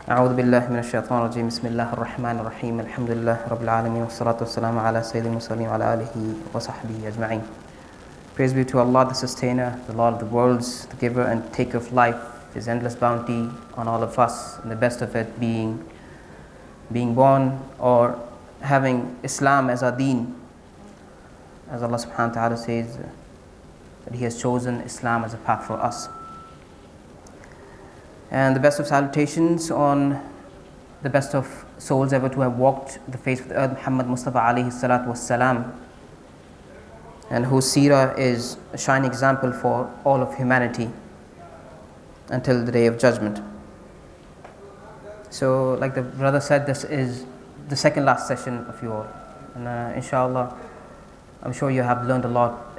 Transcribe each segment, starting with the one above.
أعوذ بالله من الشيطان الرجيم بسم الله الرحمن الرحيم الحمد لله رب العالمين والصلاة والسلام على سيد المرسلين وعلى آله وصحبه أجمعين. Praise be to Allah, the Sustainer, the Lord of the worlds, the Giver and Taker of life, His endless bounty on all of us, and the best of it being born or having Islam as our deen. As Allah subhanahu wa ta'ala says that He has chosen Islam as a path for us. And the best of salutations on the best of souls ever to have walked the face of the earth, Muhammad Mustafa alayhi salatu wassalam, and whose seerah is a shining example for all of humanity until the day of judgment. So, like the brother said, this is the second last session of you all, and inshallah, I'm sure you have learned a lot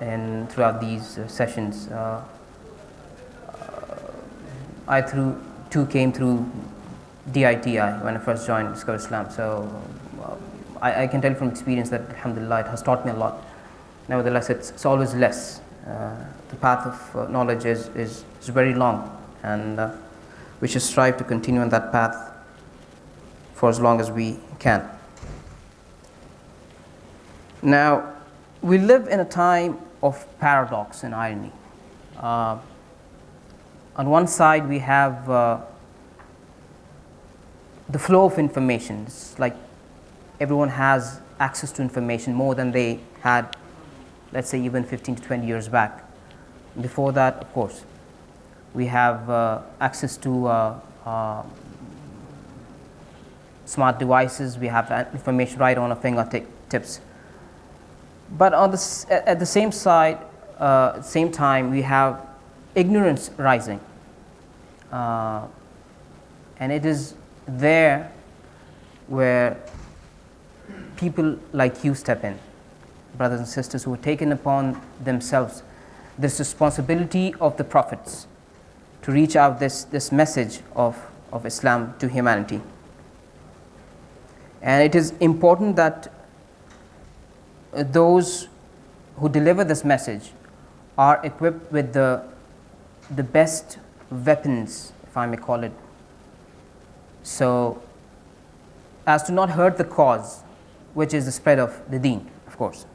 throughout these sessions. I too came through DITI when I first joined Discover Islam, so I can tell from experience that alhamdulillah it has taught me a lot. Nevertheless, it's always less. The path of knowledge is very long, and we should strive to continue on that path for as long as we can. Now, we live in a time of paradox and irony. On one side, we have the flow of information. It's like everyone has access to information more than they had, let's say, even 15 to 20 years back. Before that, of course, we have access to smart devices. We have that information right on our fingertips. But at the same time, we have ignorance rising, and it is there where people like you step in, brothers and sisters who have taken upon themselves this responsibility of the prophets to reach out this message of Islam to humanity. And it is important that those who deliver this message are equipped with the best weapons, if I may call it, so as to not hurt the cause, which is the spread of the deen, of course.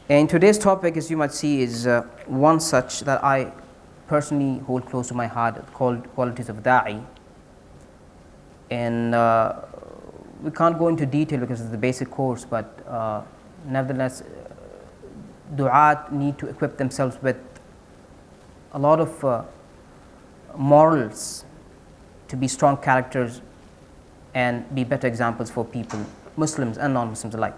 And today's topic, as you might see, is one such that I personally hold close to my heart, called qualities of Dayee. And we can't go into detail because it's the basic course, but nevertheless, du'at need to equip themselves with a lot of morals to be strong characters and be better examples for people, Muslims and non-Muslims alike.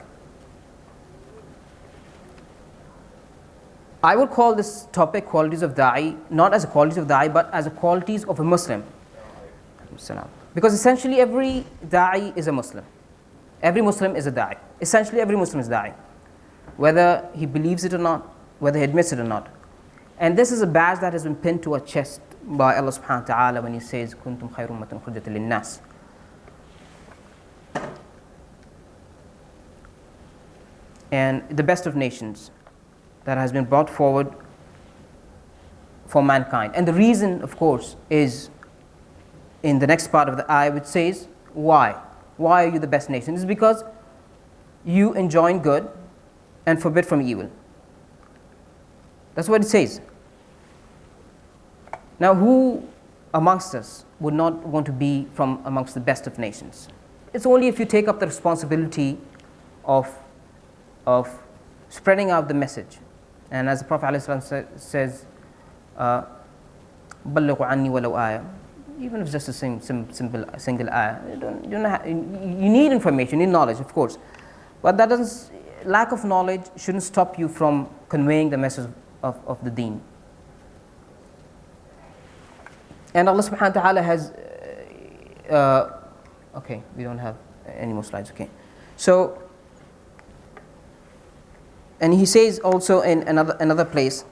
I would call this topic qualities of Dayee, not as a qualities of Dayee, but as a qualities of a Muslim. Because essentially every Dayee is a Muslim. Every Muslim is a Dayee. Essentially every Muslim is Dayee, whether he believes it or not, whether he admits it or not. And this is a badge that has been pinned to our chest by Allah subhanahu wa ta'ala when He says, Kuntum khayru ummatin ukhrijat lin-nas. And the best of nations that has been brought forward for mankind. And the reason, of course, is in the next part of the ayah, which says, why? Why are you the best nation? It's because you enjoin good and forbid from evil. That's what it says. Now, who amongst us would not want to be from amongst the best of nations? It's only if you take up the responsibility of spreading out the message. And as the Prophet ﷺ says, بَلِّغُوا عَنِّي وَلَوْ آيَةً. Even if it's just a single ayah, you need information, you need knowledge, of course. But lack of knowledge shouldn't stop you from conveying the message of the deen. And Allah subhanahu wa ta'ala has, okay, we don't have any more slides, okay. So, and He says also in another place,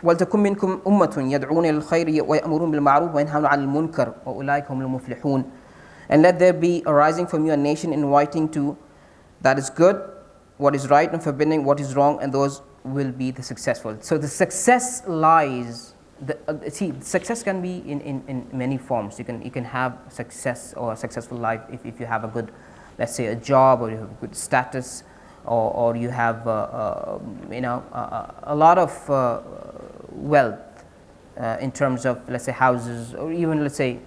وَلْتَكُمْ مِنْكُمْ أُمَّةٌ يَدْعُونَ لِلْخَيْرِ وَيَأْمُرُونَ بِالْمَعْرُوفِ وَيَنْهَوْنَ عَنِ الْمُنْكَرِ وَأُولَٰئِكَ هُمُ الْمُفْلِحُونَ. And let there be arising from you a nation inviting to that is good, what is right, and forbidding what is wrong, and those will be the successful. So the success lies see, success can be in many forms. You can have success or a successful life if you have a good, let's say, a job, or you have a good status, or you have a lot of wealth in terms of, let's say, houses, or even, let's say,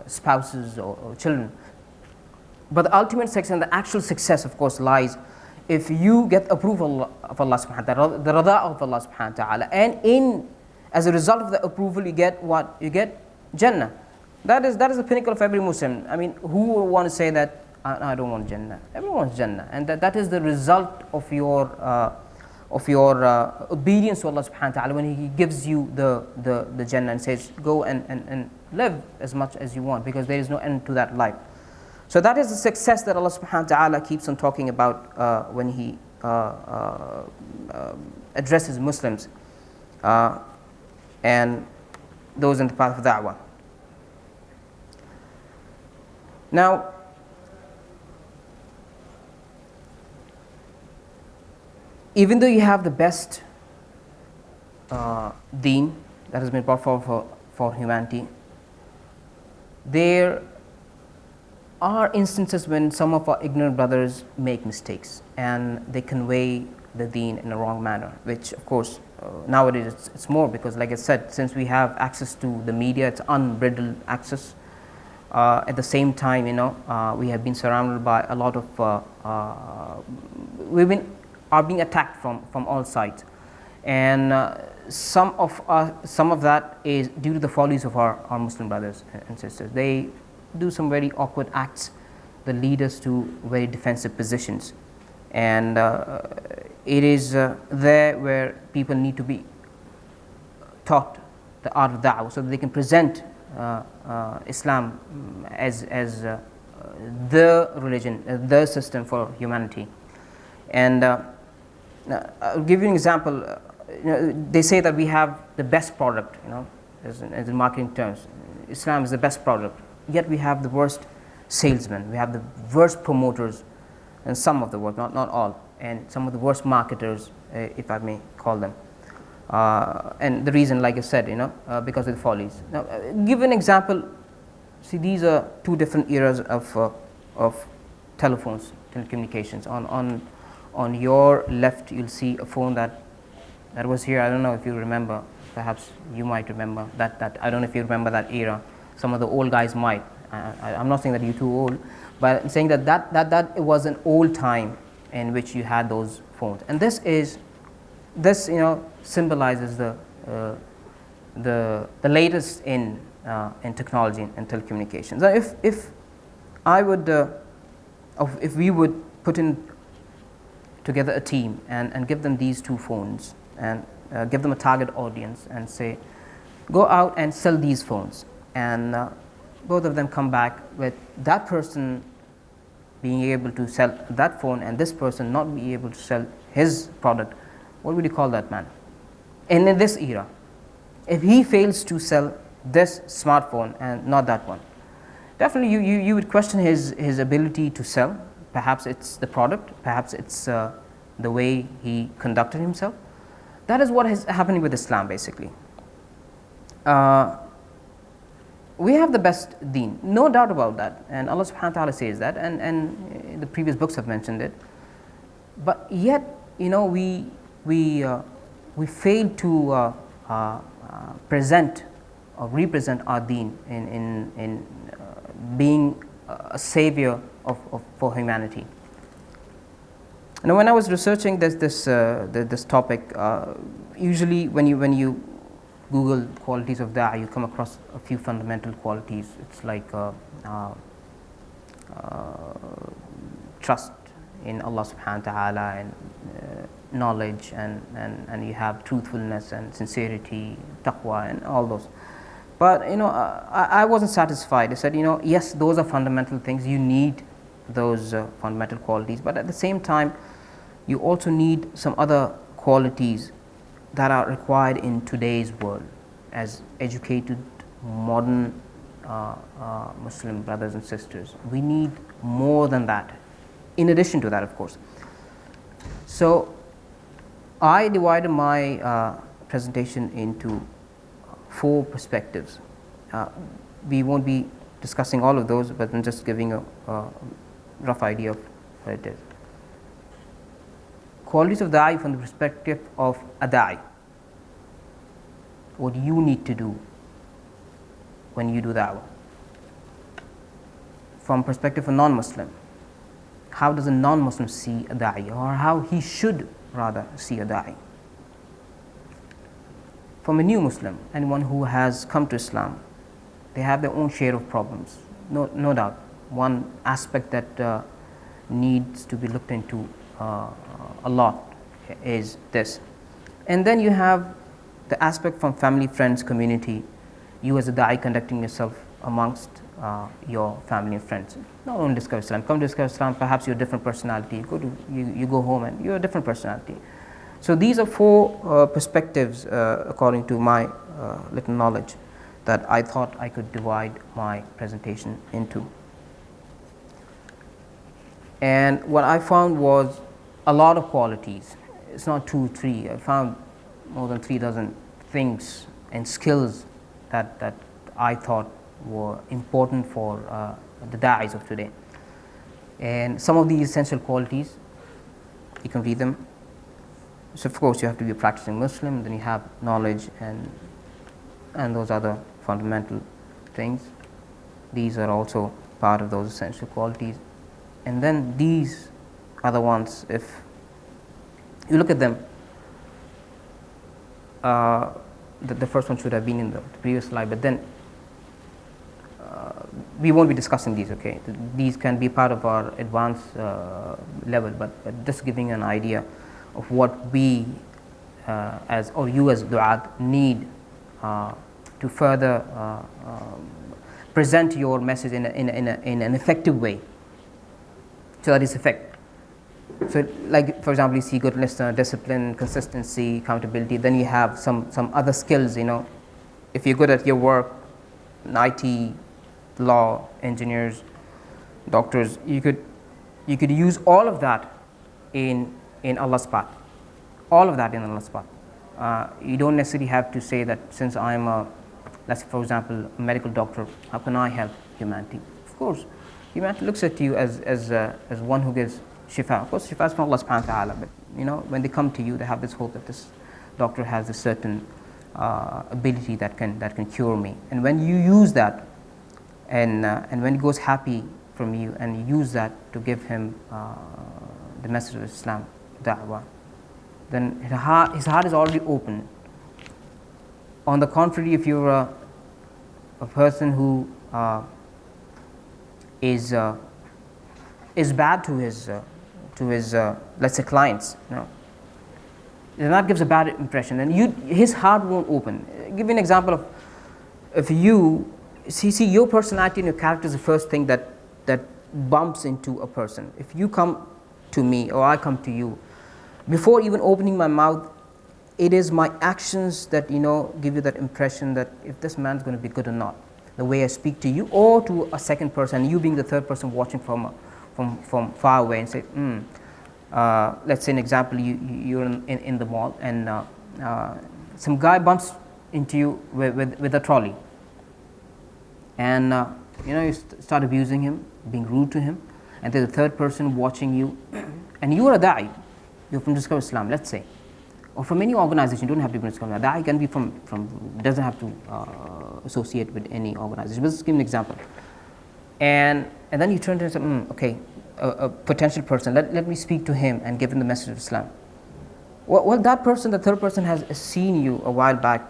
spouses or children. But the ultimate success and the actual success, of course, lies if you get approval of Allah subhanahu wa ta'ala, the rada of Allah subhanahu wa ta'ala, and as a result of the approval, you get what? You get Jannah. That is the pinnacle of every Muslim. I mean, who would want to say that, I don't want Jannah? Everyone wants Jannah, and that is the result of your obedience to Allah subhanahu wa ta'ala when He gives you the Jannah and says, go and live as much as you want, because there is no end to that life. So that is the success that Allah subhanahu wa ta'ala keeps on talking about when He addresses Muslims and those in the path of da'wah. Now, even though you have the best deen that has been brought forward for humanity, there are instances when some of our ignorant brothers make mistakes and they convey the deen in a wrong manner, which, of course, nowadays it's more, because, like I said, since we have access to the media, it's unbridled access. At the same time, we have been surrounded by a lot of are being attacked from all sides, and some of that is due to the follies of our Muslim brothers and sisters. They do some very awkward acts that lead us to very defensive positions, and it is there where people need to be taught the art of da'wah, so that they can present Islam as the religion, the system for humanity. And I'll give you an example. They say that we have the best product, as in marketing terms. Islam is the best product. Yet we have the worst salesmen, we have the worst promoters, and some of the work, not all, and some of the worst marketers, if I may call them. And the reason, like I said, because of the follies. Now, give an example. See, these are two different eras of telephones, telecommunications. On your left, you'll see a phone that was here. I don't know if you remember. Perhaps you might remember that. I don't know if you remember that era. Some of the old guys might. I'm not saying that you're too old, but I'm saying that it was an old time in which you had those phones. And this symbolizes the latest in technology and telecommunications. Now, if we would put in together a team and give them these two phones and give them a target audience and say, go out and sell these phones, and both of them come back with that person being able to sell that phone and this person not be able to sell his product, what would you call that man? And in this era, if he fails to sell this smartphone and not that one, definitely you would question his ability to sell. Perhaps it's the product, perhaps it's the way he conducted himself. That is what is happening with Islam, basically. We have the best deen, no doubt about that, and Allah subhanahu wa ta'ala says that, and the previous books have mentioned it. But yet, we fail to present or represent our deen in being a savior for humanity. Now, when I was researching this topic, usually when you Google qualities of da'ah, you come across a few fundamental qualities. It's like trust in Allah subhanahu wa ta'ala, and knowledge, and you have truthfulness and sincerity, taqwa, and all those. But I wasn't satisfied. I said, yes, those are fundamental things. You need those fundamental qualities, but at the same time, you also need some other qualities that are required in today's world as educated, modern Muslim brothers and sisters. We need more than that, in addition to that, of course. So I divided my presentation into 4 perspectives. We won't be discussing all of those, but I'm just giving a rough idea of what it is. Qualities of Dayee from the perspective of a Dayee. What you need to do when you do da'wah. From perspective of non-Muslim, how does a non-Muslim see a Dayee, or how he should rather see a Dayee? From a new Muslim, anyone who has come to Islam, they have their own share of problems, no doubt. One aspect that needs to be looked into a lot is this. And then you have the aspect from family, friends, community, you as a Dayee conducting yourself amongst your family and friends. Not only discover Islam, come to discover Islam, perhaps you're a different personality, you go home and you're a different personality. So these are 4 perspectives according to my little knowledge that I thought I could divide my presentation into. And what I found was a lot of qualities. It's not 2, 3. I found more than 3 dozen things and skills that I thought were important for the Daees of today. And some of these essential qualities, you can read them. So of course you have to be a practicing Muslim, then you have knowledge and those other fundamental things. These are also part of those essential qualities. And then these are the ones, if you look at them, the first one should have been in the previous slide, but then we won't be discussing these, okay? These can be part of our advanced level, but just giving an idea of what we or you as du'at need to further present your message in an effective way, so that it's effective. So like for example, you see good listener, discipline, consistency, accountability, then you have some other skills, you know. If you're good at your work, in IT, law, engineers, doctors, you could use all of that in Allah's path. All of that in Allah's path. You don't necessarily have to say that since I'm let's say for example, a medical doctor, how can I help humanity? Of course, humanity looks at you as one who gives shifa. Of course, shifa is from Allah subhanahu wa ta'ala, but you know, when they come to you, they have this hope that this doctor has a certain ability that can cure me. And when you use that, and when he goes happy from you, and you use that to give him the message of Islam, da'wah, then his heart is already open. On the contrary, if you're a person who is bad to his let's say clients, you know, then that gives a bad impression, and his heart won't open. I'll give you an example of if you see your personality and your character is the first thing that bumps into a person. If you come to me or I come to you, before even opening my mouth, it is my actions that, you know, give you that impression that if this man's going to be good or not. The way I speak to you or to a second person, you being the third person watching from far away and say, let's say an example, you're in the mall and some guy bumps into you with a trolley, and you know, you start abusing him, being rude to him, and there's a third person watching you, and you are a Dayee, you're from Discover Islam, let's say, or from any organization. You don't have to be from Discover Islam. Dayee can be from doesn't have to associate with any organization. Let's give an example, and then you turn to him and say, okay, a potential person, let me speak to him and give him the message of Islam. Well, that person, the third person, has seen you a while back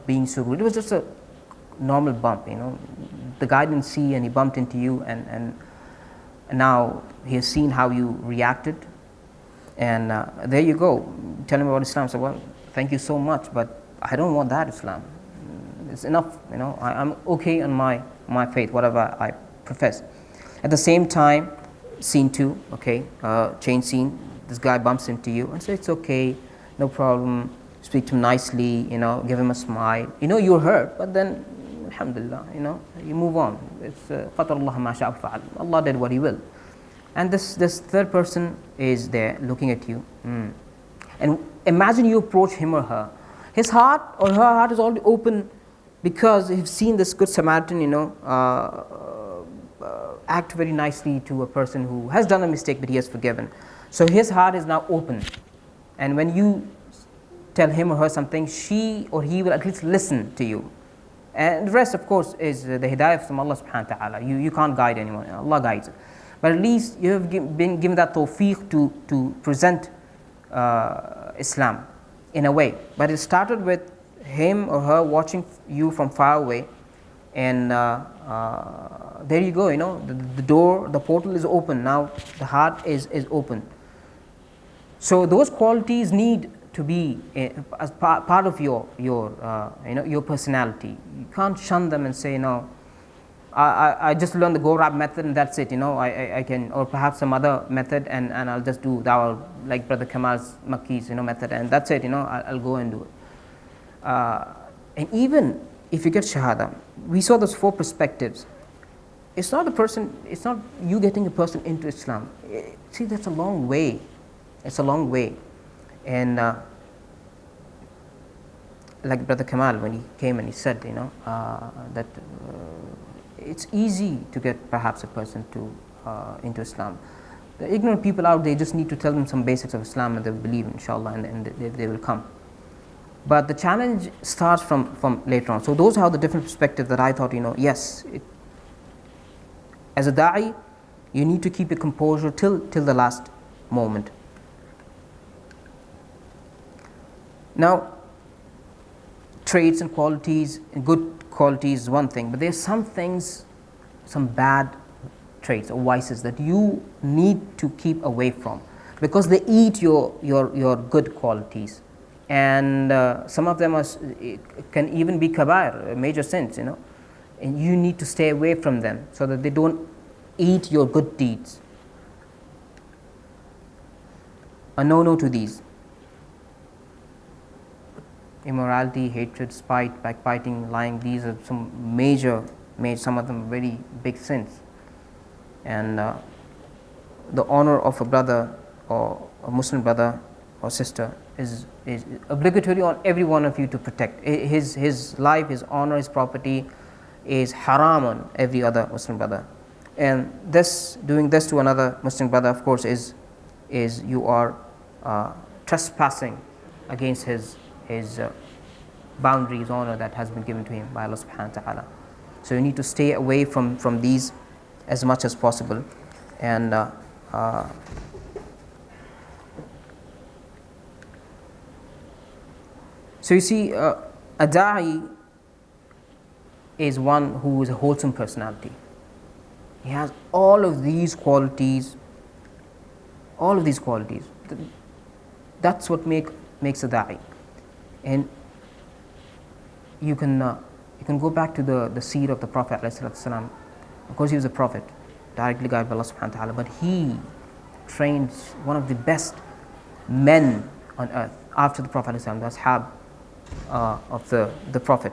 being so rude. It was just a normal bump, you know. The guy didn't see and he bumped into you, and now he has seen how you reacted, and there you go, tell him about Islam. So, well, thank you so much, but I don't want that Islam. It's enough, you know. I'm okay on my faith, whatever I profess. At the same time, scene 2, okay, change scene, this guy bumps into you and say, it's okay, no problem, speak to him nicely, you know, give him a smile. You know you're hurt, but then, alhamdulillah, you know, you move on. It's Qadar Allah ma sha'a fa'al. Allah did what He will. And this third person is there looking at you. And imagine you approach him or her. His heart or her heart is already open because he's seen this good Samaritan, act very nicely to a person who has done a mistake, but he has forgiven. So his heart is now open, and when you tell him or her something, she or he will at least listen to you. And the rest, of course, is the hidayah from Allah subhanahu wa ta'ala. You can't guide anyone, Allah guides it. But at least you have been given that tawfiq to present Islam in a way. But it started with him or her watching you from far away, and there you go, the door, the portal is open. Now the heart is open. So those qualities need to be as part of your personality. You can't shun them and say, no, I just learned the go rap method and that's it, I can, or perhaps some other method, and I'll just do dawah like Brother Kamal's Makki's method, and that's it, I'll go and do it. And even if you get shahada, we saw those 4 perspectives. It's not you getting a person into Islam. See, that's a long way. It's a long way. And like Brother Kamal, when he came and he said, that it's easy to get perhaps a person to into Islam. The ignorant people out there, just need to tell them some basics of Islam and they'll believe, inshallah, and they will come. But the challenge starts from later on. So those are the different perspectives that I thought, yes, as a da'i, you need to keep your composure till the last moment. Now, traits and qualities, and good qualities is one thing, but there's some things, some bad traits or vices that you need to keep away from, because they eat your good qualities. And some of them can even be kabair, major sins, and you need to stay away from them so that they don't eat your good deeds. A no to these: immorality, hatred, spite, backbiting, lying. These are some major, some of them very big sins. And the honor of a brother or a Muslim brother or sister is obligatory on every one of you to protect. His life, his honor, his property is haram on every other Muslim brother. And doing this to another Muslim brother, of course, is you are trespassing against his boundaries, honor that has been given to him by Allah subhanahu wa ta'ala. So you need to stay away from these as much as possible. And so you see, a da'i is one who is a wholesome personality. He has all of these qualities. That's what makes a da'i. And you can go back to the seed of the Prophet ﷺ. Of course, he was a prophet, directly guided by Allah subhanahu wa ta'ala, but he trained one of the best men on earth after the Prophet ﷺ, the ashab of the Prophet.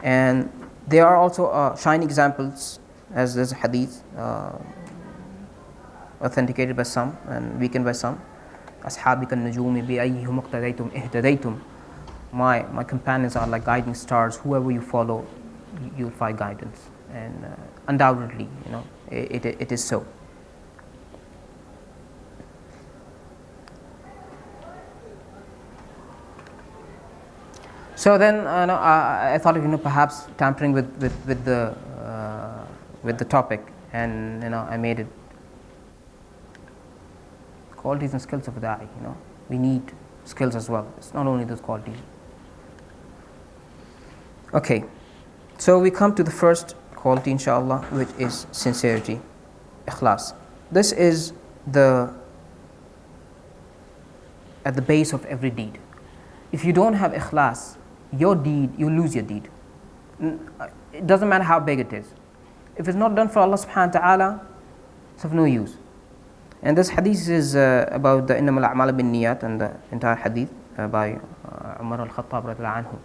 And there are also shining examples, as there's a hadith authenticated by some and weakened by some. أصحابك النجوم بأيهم اقتديتم اهتديتم. My companions are like guiding stars. Whoever you follow, you'll find guidance. And undoubtedly, it is so. So then, I thought of perhaps tampering with the topic, and I made it qualities and skills of a da'i. We need skills as well. It's not only those qualities. Okay, so we come to the first quality, inshallah, which is sincerity, ikhlas. This is at the base of every deed. If you don't have ikhlas, your deed, you lose your deed. It doesn't matter how big it is. If it's not done for Allah subhanahu wa ta'ala, it's of no use. And this hadith is about the innamal a'mal bin niyat, and the entire hadith by Umar al-Khattab radhiyallahu anhu.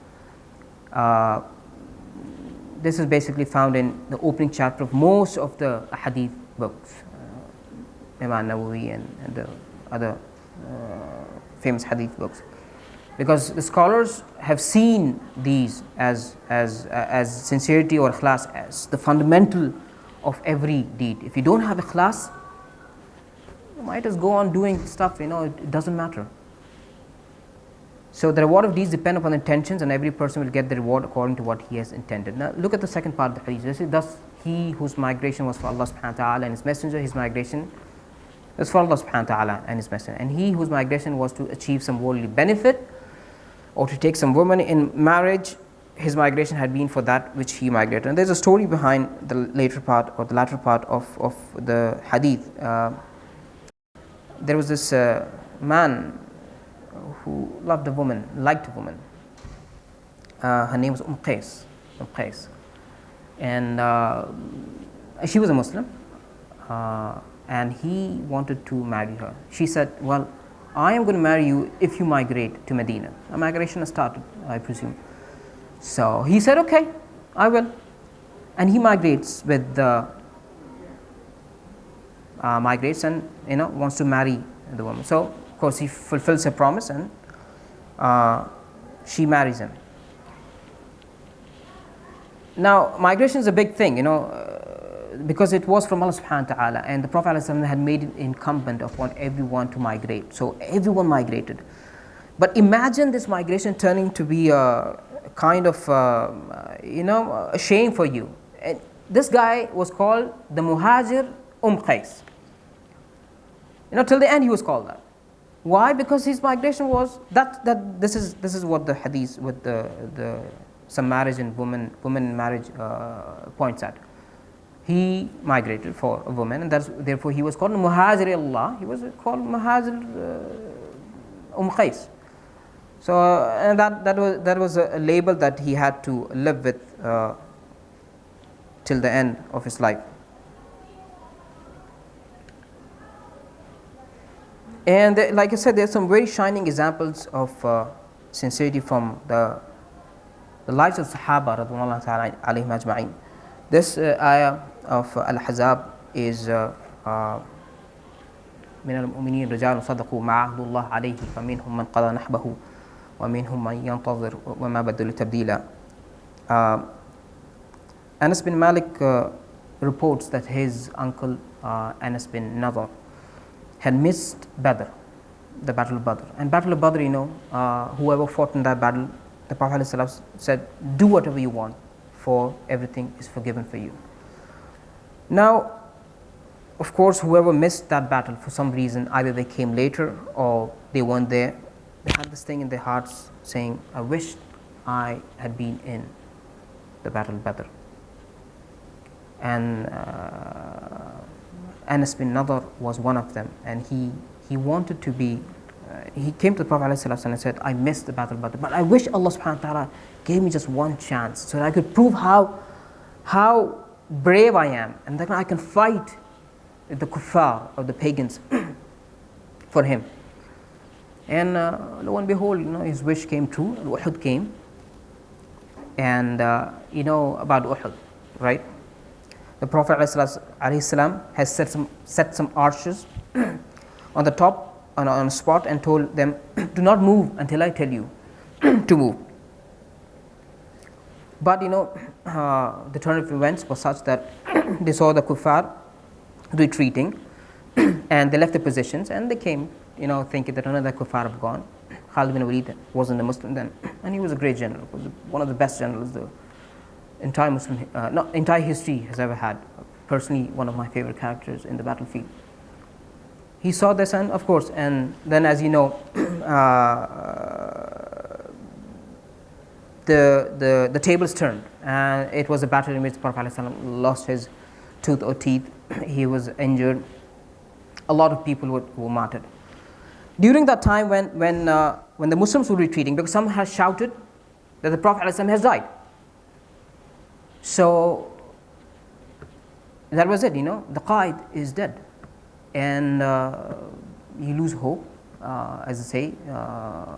This is basically found in the opening chapter of most of the hadith books, Imam Nawawi and the other famous hadith books. because the scholars have seen these as sincerity or ikhlas as the fundamental of every deed. If you don't have ikhlas, you might just go on doing stuff, it doesn't matter. So the reward of deeds depend upon intentions, and every person will get the reward according to what he has intended. Now look at the second part of the hadith. Thus he whose migration was for Allah subhanahu wa ta'ala and his messenger, his migration was for Allah subhanahu wa ta'ala and his messenger. And he whose migration was to achieve some worldly benefit or to take some woman in marriage, his migration had been for that which he migrated. And there's a story behind the later part or the latter part of the hadith. There was this man who liked a woman. Her name was Qais. And she was a Muslim, and he wanted to marry her. She said, well, I am going to marry you if you migrate to Medina. A migration has started, I presume. So he said, okay, I will. And he migrates and wants to marry the woman. So of course he fulfills her promise, and she marries him. Now migration is a big thing, because it was from Allah subhanahu wa ta'ala, and the Prophet ﷺ had made it incumbent upon everyone to migrate. So everyone migrated. But imagine this migration turning to be a kind of a shame for you. And this guy was called the Muhajir Qais. Till the end he was called that. Why? Because his migration was that this is what the hadith with the some marriage and woman marriage points at. He migrated for a woman, and therefore he was called Muhajir Allah. He was called Muhajir Qais. So and that was a label that he had to live with till the end of his life. And like I said, there are some very shining examples of sincerity from the lives of Sahaba radhiyallahu ta'ala alayhim ajma'in. This ayah of Al-Ahzab is من المؤمنين رجال صدقوا ما عهد الله عليه فمنهم من قضى نحبه ومنهم من ينتظر وما بدلوا تبديلا. Anas bin Malik reports that his uncle Anas bin Nadhr had missed Badr, the Battle of Badr. And Battle of Badr, whoever fought in that battle, the Prophet ﷺ said, do whatever you want, for everything is forgiven for you. Now, of course, whoever missed that battle for some reason, either they came later or they weren't there, they had this thing in their hearts saying, I wish I had been in the Battle of Badr. And Anas bin Nadhr was one of them, and he wanted to be, he came to the Prophet ﷺ and said, I missed the Battle of Badr, but I wish Allah subhanahu wa ta'ala gave me just one chance so that I could prove how brave I am, and that I can fight the kuffar or the pagans for him. And lo and behold, his wish came true. Uhud came, and about Uhud, right? The Prophet ﷺ has set some archers on the top on a spot and told them, do not move until I tell you to move. But the turn of events was such that they saw the kuffar retreating, and they left their positions, and they came, thinking that another kuffar have gone. Khalid bin Walid wasn't a Muslim then, and he was a great general, was one of the best generals the entire history has ever had. Personally, one of my favorite characters in the battlefield. He saw this, and of course, and then, as you know, the tables turned, and it was a battle in which the Prophet ﷺ lost his tooth or teeth. He was injured. A lot of people were martyred. During that time, when the Muslims were retreating, because some had shouted that the Prophet ﷺ has died. So that was it, the Qaid is dead, and you lose hope, as I say,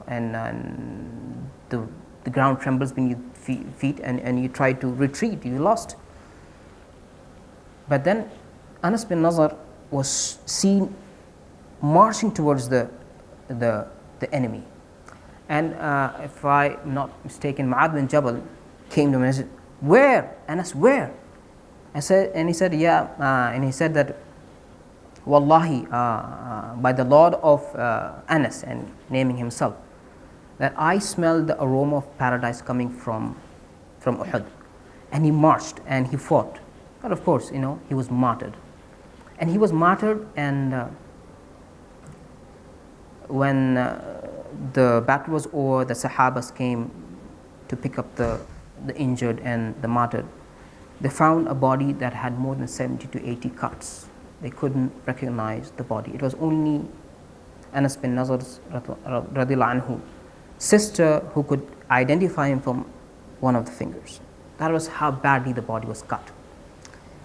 and the ground trembles beneath feet, and you try to retreat, you lost. But then Anas bin Nadhr was seen marching towards the enemy, And if I'm not mistaken, Mu'adh bin Jabal came to him and said, "Where? Anas, where?" And he said, "Yeah." And he said that, "Wallahi, by the Lord of Anas," and naming himself, "that I smelled the aroma of paradise coming from Uhud." And he marched and he fought. But of course, he was martyred. And he was martyred, and when the battle was over, the Sahabas came to pick up the injured and the martyred. They found a body that had more than 70 to 80 cuts. They couldn't recognize the body. It was only Anas bin Nazar's radiallahu anhu sister who could identify him from one of the fingers. That was how badly the body was cut.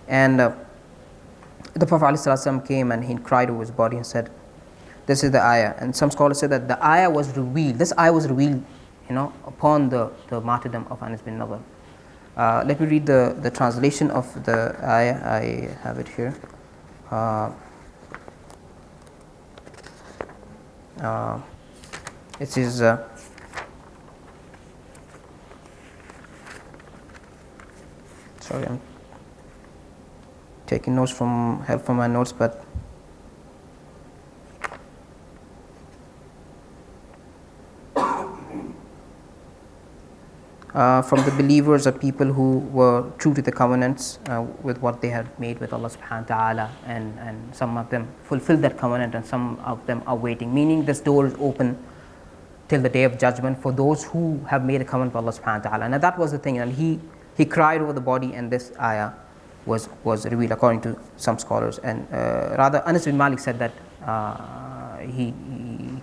And the Prophet ﷺ came and he cried over his body and said, "This is the ayah." And some scholars say that the ayah was revealed. This ayah was revealed, upon the martyrdom of Anas bin Nadr. Let me read the translation of the ayah. I have it here. It is sorry, I'm taking notes from my notes, but from the believers are people who were true to the covenants with what they had made with Allah subhanahu wa ta'ala, and some of them fulfilled that covenant and some of them are waiting, meaning this door is open till the day of judgment for those who have made a covenant with Allah subhanahu wa ta'ala. And that was the thing, and he cried over the body, and this ayah was revealed according to some scholars. And rather Anas bin Malik said that he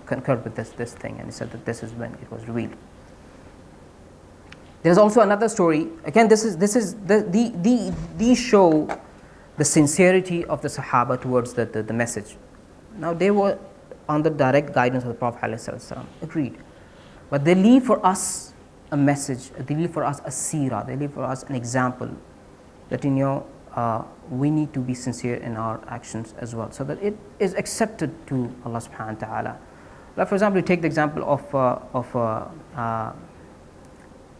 concurred with this thing, and he said that this is when it was revealed. There's also another story. Again, these show the sincerity of the Sahaba towards the message. Now they were under direct guidance of the Prophet ﷺ, agreed, but they leave for us a message. They leave for us a seerah. They leave for us an example that we need to be sincere in our actions as well, so that it is accepted to Allah subhanahu wa ta'ala. Like for example, we take the example of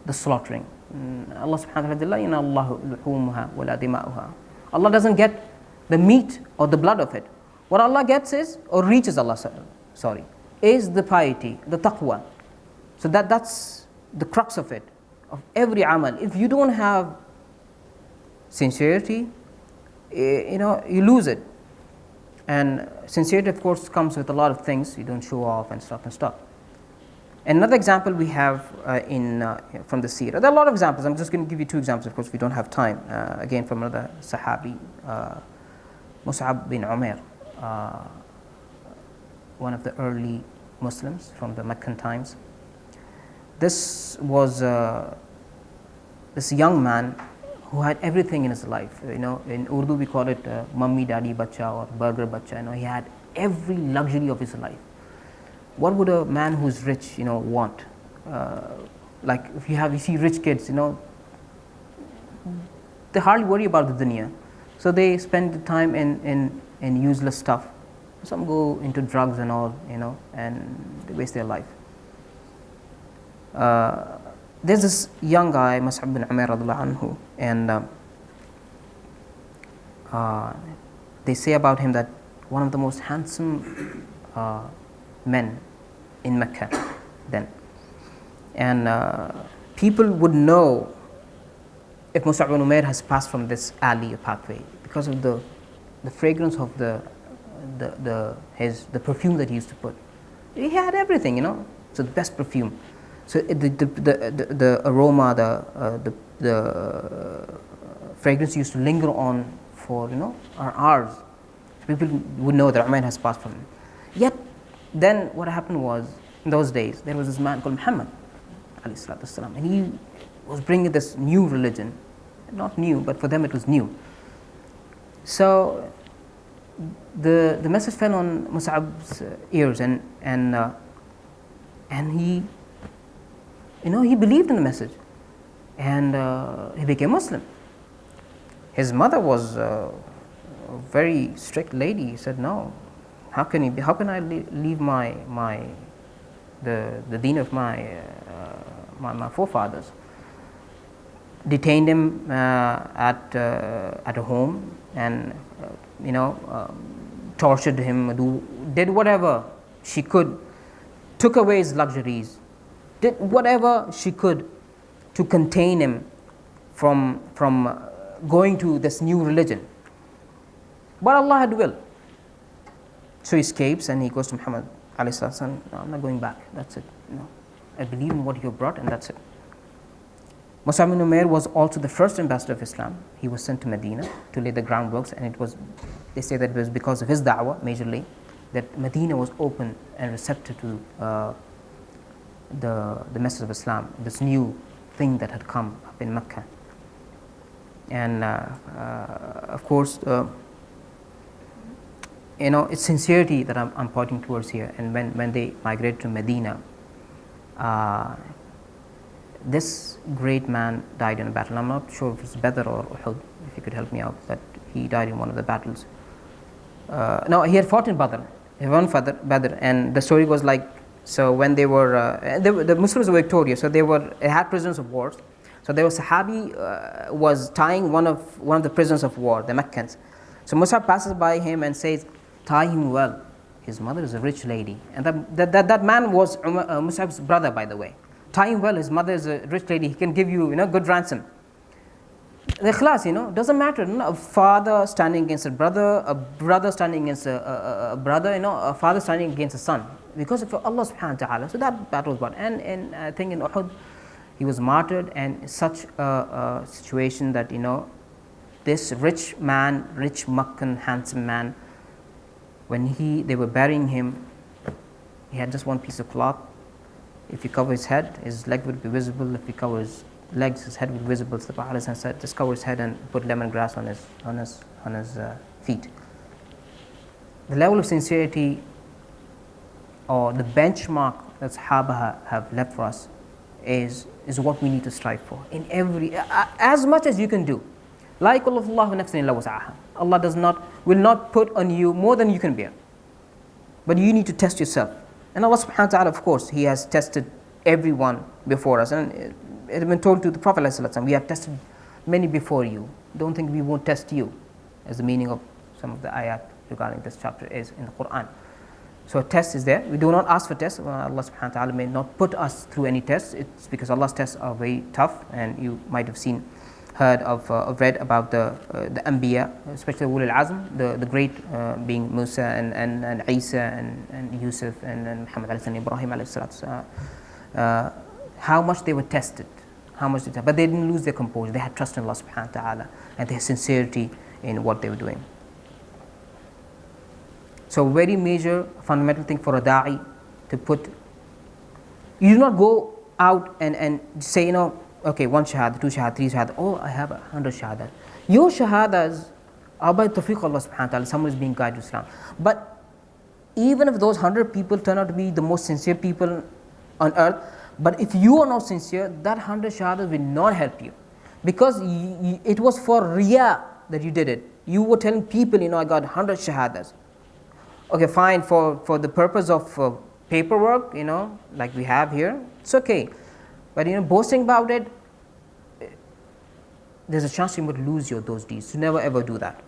the slaughtering. Allah subhanahu wa ta'ala, Allah doesn't get the meat or the blood of it. What Allah gets is, or reaches Allah, is the piety, the taqwa. So that's the crux of it, of every amal. If you don't have sincerity, you lose it. And sincerity, of course, comes with a lot of things. You don't show off and stuff. Another example we have from the seerah. There are a lot of examples. I'm just going to give you two examples. Of course, we don't have time. Again, from another Sahabi, Mus'ab bin Umair, one of the early Muslims from the Meccan times. This was this young man who had everything in his life. In Urdu we call it mummy, daddy, bacha, or burger bacha. He had every luxury of his life. What would a man who's rich, want? Like if you see rich kids, they hardly worry about the dunya, so they spend the time in useless stuff. Some go into drugs and all, and they waste their life. There's this young guy, Mus'ab bin Umair radiallahu anhu, and they say about him that one of the most handsome men in Mecca then. And people would know if Mus'ab bin Umair has passed from this alley or pathway because of the fragrance of the perfume that he used to put. He had everything, so the best perfume. So the aroma, the fragrance used to linger on for hours. People would know that Umair has passed from him. Yet then what happened was, in those days, there was this man called Muhammad, and he was bringing this new religion. Not new, but for them it was new. So the message fell on Mus'ab's ears, and he he believed in the message, and he became Muslim. His mother was a very strict lady. He said, "No, how can I leave my the deen of my forefathers. Detained him at a home, and tortured him, did whatever she could, took away his luxuries, did whatever she could to contain him from going to this new religion. But Allah had will. So he escapes and he goes to Muhammad alayhi salatu. No, I'm not going back. That's it. I believe in what you brought, and that's it. Mus'ab ibn Umair was also the first ambassador of Islam. He was sent to Medina to lay the groundworks, and they say that it was because of his da'wah majorly that Medina was open and receptive to the message of Islam, this new thing that had come up in Mecca. And of course, it's sincerity that I'm pointing towards here. And when they migrated to Medina, this great man died in a battle. I'm not sure if it's Badr or Uhud, if you could help me out, but he died in one of the battles. No, he had fought in Badr. He won Badr, and the story was like, so when they were, the Muslims were victorious, so they had prisoners of war. So there was Sahabi was tying one of the prisoners of war, the Meccans. So Mus'ab passes by him and says, tie him well. His mother is a rich lady, and that man was Mus'ab's brother, by the way. Tie him well. His mother is a rich lady. He can give you, good ransom. The ikhlas, doesn't matter. A father standing against a brother standing against a brother, a father standing against a son, because of Allah subhanahu wa ta'ala. So that battle was won. And I think in Uhud, he was martyred, and such a situation that, this rich Meccan, handsome man, when they were burying him, he had just one piece of cloth. If you cover his head, his leg would be visible. If you cover his legs, his head would be visible. So the Prophet said, just cover his head and put lemongrass on his feet. The level of sincerity, or the benchmark that Sahaba have left for us, is what we need to strive for in every, as much as you can do. Like Allah will not put on you more than you can bear, but you need to test yourself. And Allah subhanahu wa ta'ala, of course, He has tested everyone before us, and it has been told to the Prophet ﷺ, we have tested many before you, don't think we won't test you, as the meaning of some of the ayat regarding this chapter is in the Quran. So a test is there. We do not ask for tests. Allah subhanahu wa ta'ala may not put us through any tests. It's because Allah's tests are very tough, and you might have heard of read about the Anbiya, especially Ulul Azm, the great being Musa and Isa and Yusuf and Muhammad alayhi salam, Ibrahim alayhi salam, how much they were tested, but they didn't lose their composure. They had trust in Allah subhanahu wa ta'ala, and their sincerity in what they were doing. So very major fundamental thing for a da'i to put, you do not go out and say, okay, 1 shahada, 2 shahada, 3 shahada, oh, I have 100 shahadas. Your shahadas are by tawfiq Allah subhanahu wa ta'ala, someone is being guided to Islam. But even if those 100 people turn out to be the most sincere people on earth, but if you are not sincere, that 100 shahadas will not help you. Because it was for riya that you did it. You were telling people, I got 100 shahadas. Okay, fine, for the purpose of paperwork, like we have here, it's okay. But boasting about it, there's a chance you would lose those deeds. So never ever do that.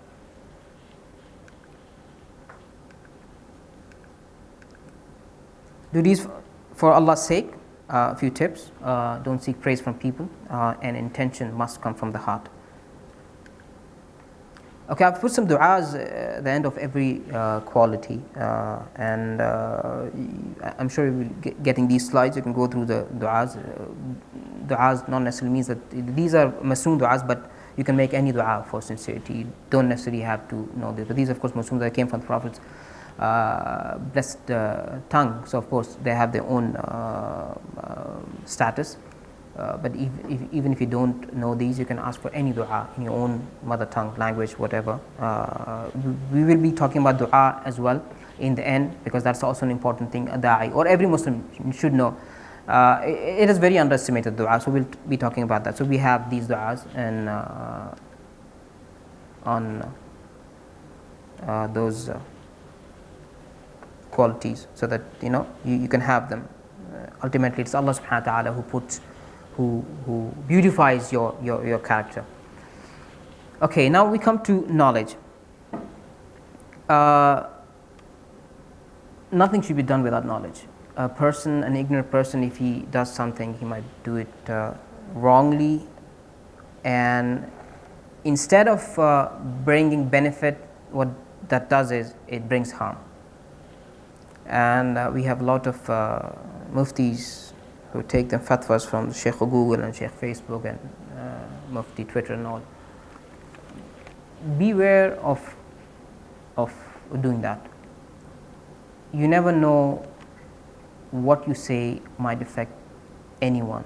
Do these for Allah's sake. A few tips: don't seek praise from people, and intention must come from the heart. Okay, I've put some du'as at the end of every quality, and I'm sure you will getting these slides. You can go through the du'as. Du'as not necessarily means that these are masnoon du'as, but you can make any du'a for sincerity. You don't necessarily have to know this. But these, of course, masnoon that came from the Prophet's blessed tongue. So, of course, they have their own status. But even if you don't know these, you can ask for any dua in your own mother tongue, language, whatever. We will be talking about dua as well in the end, because that's also an important thing a da'i or every Muslim should know. It is very underestimated dua, so we'll be talking about that. So we have these du'as and on those qualities, so that you can have them. ultimately it's Allah subhanahu wa ta'ala who beautifies your character. Okay, now we come to knowledge. Nothing should be done without knowledge. An ignorant person, if he does something, he might do it wrongly, and instead of bringing benefit, what that does is it brings harm. And we have a lot of muftis who take them fatwas from Sheikh Google and Sheikh Facebook and Mufti Twitter and all. Beware of doing that. You never know what you say might affect anyone,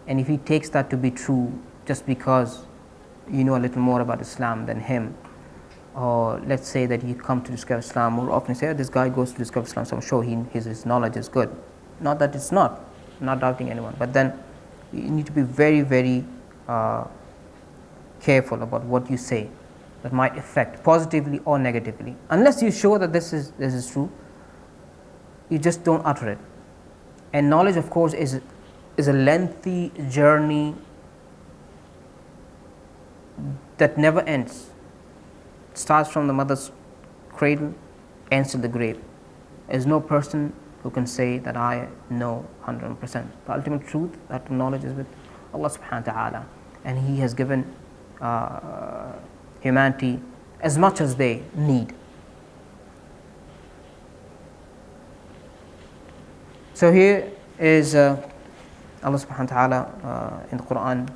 and if he takes that to be true just because you know a little more about Islam than him, or let's say that you come to discover Islam, more often say, this guy goes to discover Islam, so I'm sure his knowledge is good. Not that it's not, I'm not doubting anyone, but then you need to be very, very careful about what you say that might affect positively or negatively. Unless you show that this is true, you just don't utter it. And knowledge, of course, is a lengthy journey that never ends. It starts from the mother's cradle, ends to the grave. There's no person who can say that I know 100%. The ultimate truth, that knowledge is with Allah subhanahu wa ta'ala, and He has given humanity as much as they need. So here is Allah subhanahu wa ta'ala in the Quran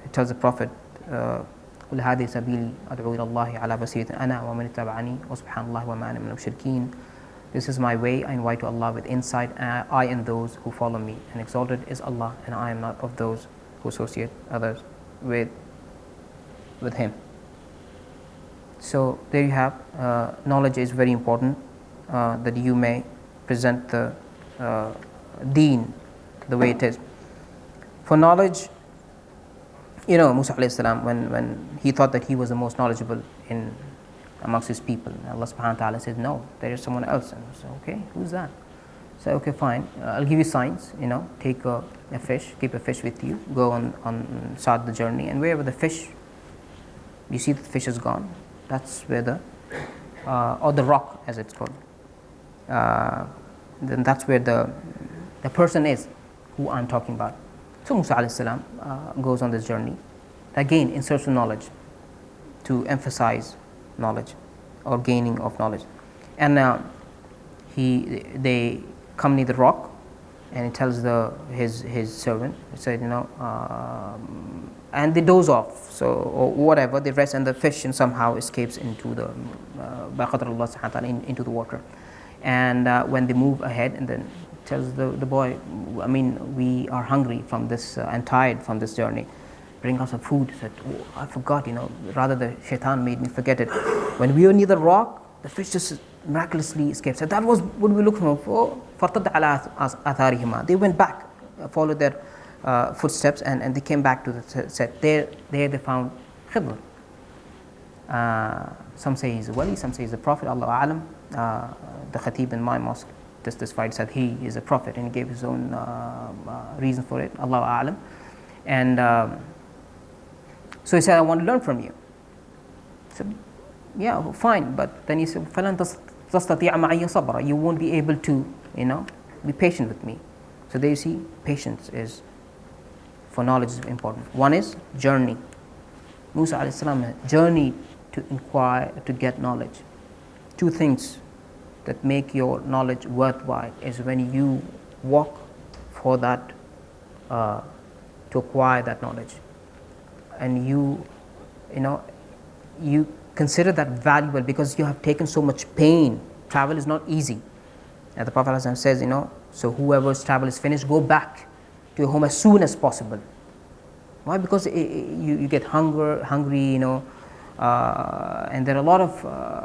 it tells the Prophet, قُلْ هَذِهِ سَبِيلِي أَدْعُو إِلَى اللَّهِ عَلَى بَصِيرَةٍ أَنَا وَمَنِ اتَّبَعَنِي وَسُبْحَانَ اللَّهِ وَمَا أَنَا مِنَ الْمُشْرِكِينَ. This is my way, I invite to Allah with insight, I and those who follow me, and exalted is Allah, and I am not of those who associate others with Him. So there you have, knowledge is very important, that you may present the deen the way it is. For knowledge, Musa alayhi salam, when he thought that he was the most knowledgeable amongst his people, Allah subhanahu wa ta'ala said, no, there is someone else. And he said, okay, who's that? So okay, fine, I'll give you signs, take a fish, keep a fish with you, go on start the journey, and wherever the fish, you see that the fish is gone, that's where or the rock as it's called, then that's where the person is who I'm talking about. So Musa alayhi salam goes on this journey, again in search of knowledge, to emphasize knowledge or gaining of knowledge. And they come near the rock, and he tells his servant, he said, and they doze off, so or whatever, they rest, and the fish somehow escapes into the into the water. And when they move ahead, and then tells the boy, we are hungry from this and tired from this journey, bring us some food. He said, I forgot, rather the shaitan made me forget it. When we were near the rock, the fish just miraculously escaped. So that was what we looked for. They went back, followed their footsteps, and they came back to the set. There they found Khidr. Some say he's a wali, some say he's a prophet, Allahu A'lam. The Khatib in my mosque this Friday said he is a prophet, and he gave his own reason for it, Allahu A'lam. And so he said, I want to learn from you. I said, yeah, fine, but then he said, فَلَن تَسْتَطِيعَ مَعِيَ صَبْرًا. You won't be able to, be patient with me. So there you see, patience is, for knowledge, is important. One is journey. Musa alayhi salam journeyed to inquire, to get knowledge. Two things that make your knowledge worthwhile is when you walk for that, to acquire that knowledge, and you consider that valuable because you have taken so much pain. Travel is not easy, and the Prophet ﷺ says, so whoever's travel is finished, go back to your home as soon as possible. Why? Because you get hungry, and there are a lot of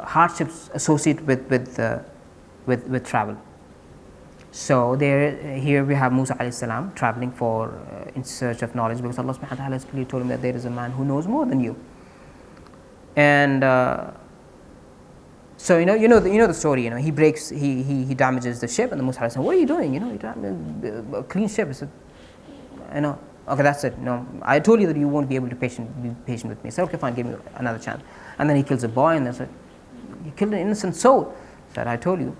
hardships associated with travel. So here we have Musa alayhi salam traveling in search of knowledge, because Allah subhanahu wa ta'ala has clearly told him that there is a man who knows more than you. And So you know the story. He breaks, he damages the ship, and the Musa said, "What are you doing? You damage a clean ship." He said, "Okay, that's it. I told you that you won't be able to be patient with me." So okay, fine, give me another chance. And then he kills a boy, and they said, "You killed an innocent soul." Said, "I told you."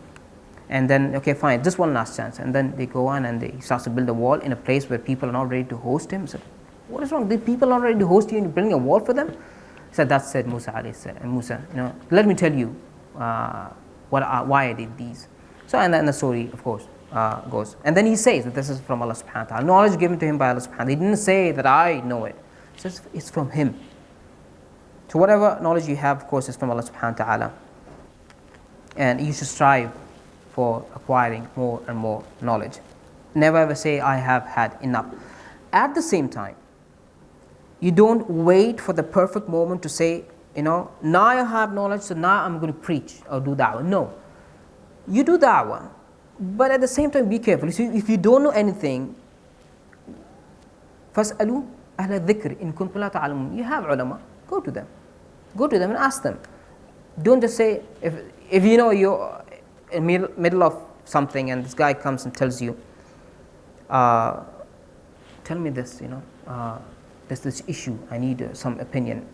And then okay, fine, just one last chance. And then they go on, and he starts to build a wall in a place where people are not ready to host him. He said, "What is wrong? The people are not ready to host you, and you're building a wall for them?" He said, "That's it, Musa alayhi salam. And Musa, let me tell you why I did these." So and then the story, of course, goes. And then he says that this is from Allah subhanahu wa ta'ala. Knowledge given to him by Allah subhanahu wa ta'ala. He didn't say that I know it. He says it's from him. So whatever knowledge you have, of course, is from Allah subhanahu wa ta'ala. And you should strive for acquiring more and more knowledge. Never ever say I have had enough. At the same time, you don't wait for the perfect moment to say, now I have knowledge, so now I'm going to preach or do da'wah. No. You do da'wah, but at the same time be careful. If you don't know anything, فَاسْأَلُوا أَهْلَ الذِّكْرِ إِن كُنتُمْ لَا تَعْلَمُونَ. You have ulama, go to them. Go to them and ask them. Don't just say, if you know you're in the middle of something and this guy comes and tells you, tell me this, there's this issue, I need some opinion.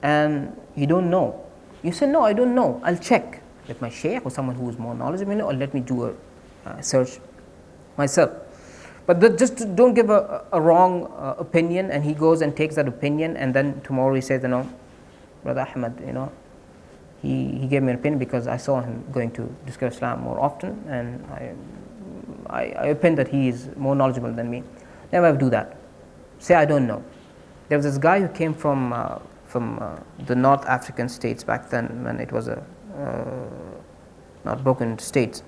And you don't know. You say, no, I don't know. I'll check with my shaykh or someone who is more knowledgeable, or let me do a search myself. But just don't give a wrong opinion, and he goes and takes that opinion, and then tomorrow he says, Brother Ahmed, he gave me an opinion because I saw him going to discuss Islam more often, and I opined that he is more knowledgeable than me. Never ever do that. Say, I don't know. There was this guy who came from the North African states back then, when it was not broken into states.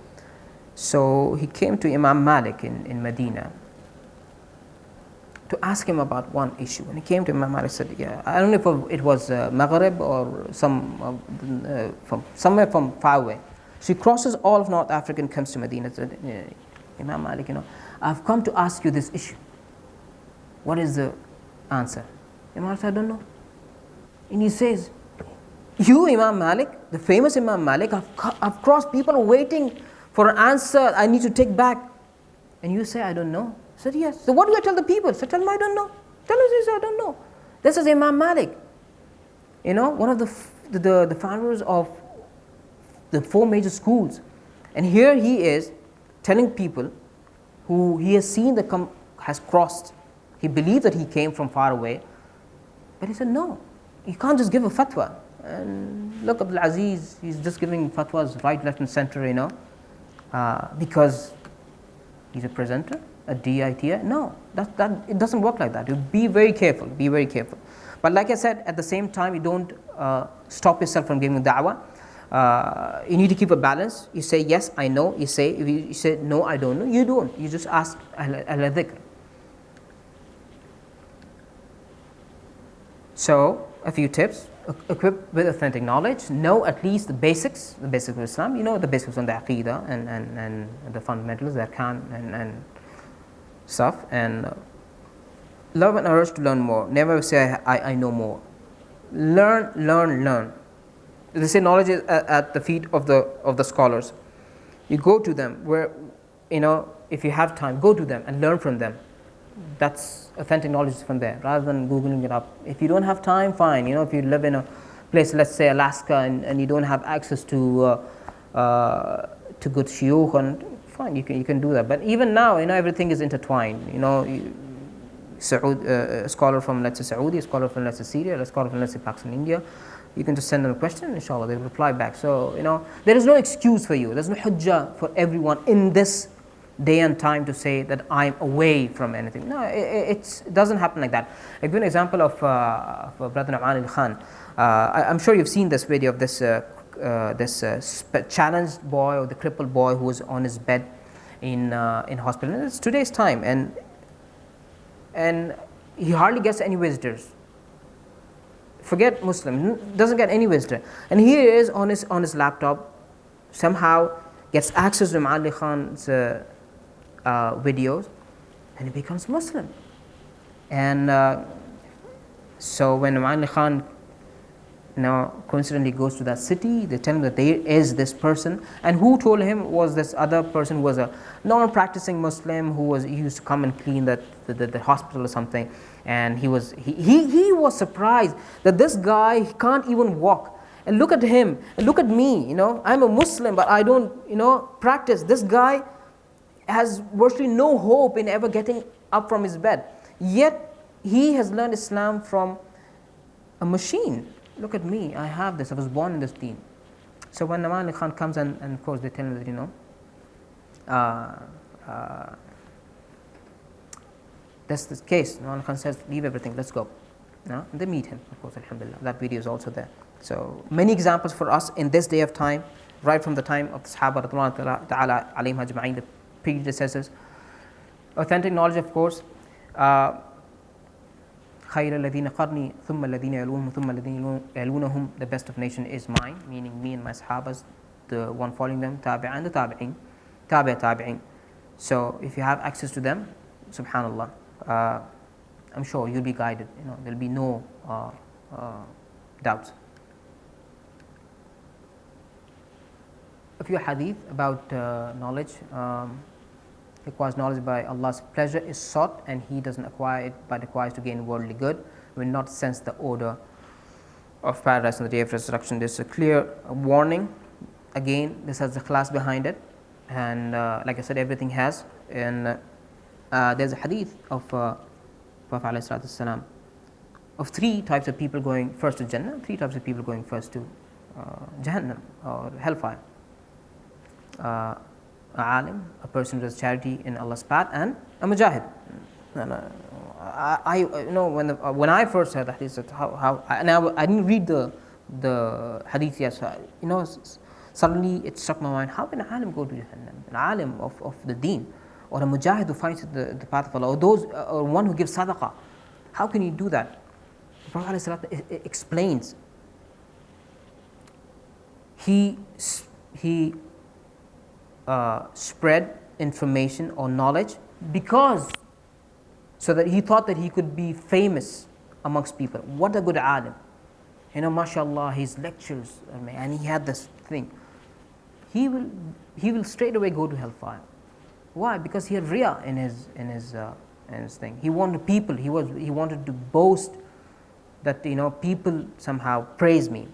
So he came to Imam Malik in Medina to ask him about one issue. And he came to Imam Malik and said, I don't know if it was Maghrib or somewhere from far away. So he crosses all of North Africa and comes to Medina and said, Imam Malik, I've come to ask you this issue. What is the answer? Imam Malik said, I don't know. And he says, you, Imam Malik, the famous Imam Malik, I've crossed people waiting for an answer I need to take back. And you say, I don't know. I said, yes. So what do I tell the people? I said, tell them I don't know. Tell them this, I don't know. This is Imam Malik. One of the founders of the 4 major schools. And here he is telling people who he has seen has crossed. He believed that he came from far away. But he said, no, you can't just give a fatwa. And look, Abdulazizz, he's just giving fatwas right, left and center, because he's a presenter, a Dayee. No, it doesn't work like that. You be very careful, be very careful. But like I said, at the same time, you don't stop yourself from giving da'wah. You need to keep a balance. You say, yes, I know. You say, no, I don't know. You don't. You just ask al-dhikr. So, a few tips. Equipped with authentic knowledge, know at least the basics of Islam. The basics on the Aqidah and the fundamentals, the Arkan and stuff. And love and urge to learn more. Never say, I know more. Learn. They say knowledge is at the feet of the scholars. You go to them where, if you have time, go to them and learn from them. That's authentic knowledge from there, rather than Googling it up. If you don't have time, fine. If you live in a place, let's say Alaska, and you don't have access to good shuyukh, and fine, you can do that. But even now, everything is intertwined. A scholar from, let's say, Saudi, a scholar from, let's say, Syria, a scholar from, let's say, Pakistan, India. You can just send them a question, and inshallah, they'll reply back. So, there is no excuse for you. There's no hujjah for everyone in this day and time to say that I'm away from anything. No, it doesn't happen like that. I give an example of Brother Nu'man al-Khan. I'm sure you've seen this video of this challenged boy, or the crippled boy who was on his bed in hospital. And it's today's time, and he hardly gets any visitors. Forget Muslim, doesn't get any visitor. And here he is on his laptop, somehow gets access to Nu'man al-Khan's videos, and he becomes Muslim. And so when Nu'man al-Khan coincidentally goes to that city. They tell him that there is this person, and who told him was this other person who was a non-practicing Muslim he used to come and clean the hospital or something, and he was surprised that this guy can't even walk. And look at him, and look at me. I'm a Muslim, but I don't practice. This guy has virtually no hope in ever getting up from his bed. Yet he has learned Islam from a machine. Look at me, I have this, I was born in this deen. So when Naman Ali Khan comes and of course they tell him that that's the case. Naman Ali Khan says, leave everything, let's go. And they meet him, of course, alhamdulillah. That video is also there. So many examples for us in this day of time, right from the time of the Sahaba radhiyallahu ta'ala alayhim ajma'in, the predecessors. Authentic knowledge, of course. خَيْرَ الَّذِينَ قَرْنِي ثُمَّ الَّذِينَ يَلُونَهُمْ ثُمَّ الَّذِينَ يَلُونَهُم. The best of nation is mine, meaning me and my Sahabas, the one following them, tabi'an, the tabi'in, tabi'in. So if you have access to them, subhanallah, I'm sure you'll be guided. There'll be no doubts. A few hadith about knowledge. Requires knowledge by Allah's pleasure is sought, and he doesn't acquire it but requires to gain worldly good, will not sense the odor of paradise on the day of resurrection. This is a clear warning. Again, this has the class behind it, and like I said, everything has. And there's a hadith of Prophet ﷺ of 3 types of people going first to Jannah, 3 types of people going first to Jahannam or hellfire. A alim, a person who does charity in Allah's path, and a mujahid. When I first heard the hadith, I didn't read the hadith yet. So, suddenly it struck my mind: how can an alim go to Jahannam? An alim of the deen, or a mujahid who fights the path of Allah, or one who gives sadaqah. How can he do that? The Prophet ﷺ explains. He spread information or knowledge so that he thought that he could be famous amongst people. What a good alim. Mashallah, his lectures, and he had this thing. He will straight away go to hellfire. Why? Because he had riya in his thing. He wanted people. He wanted to boast that people somehow praise me.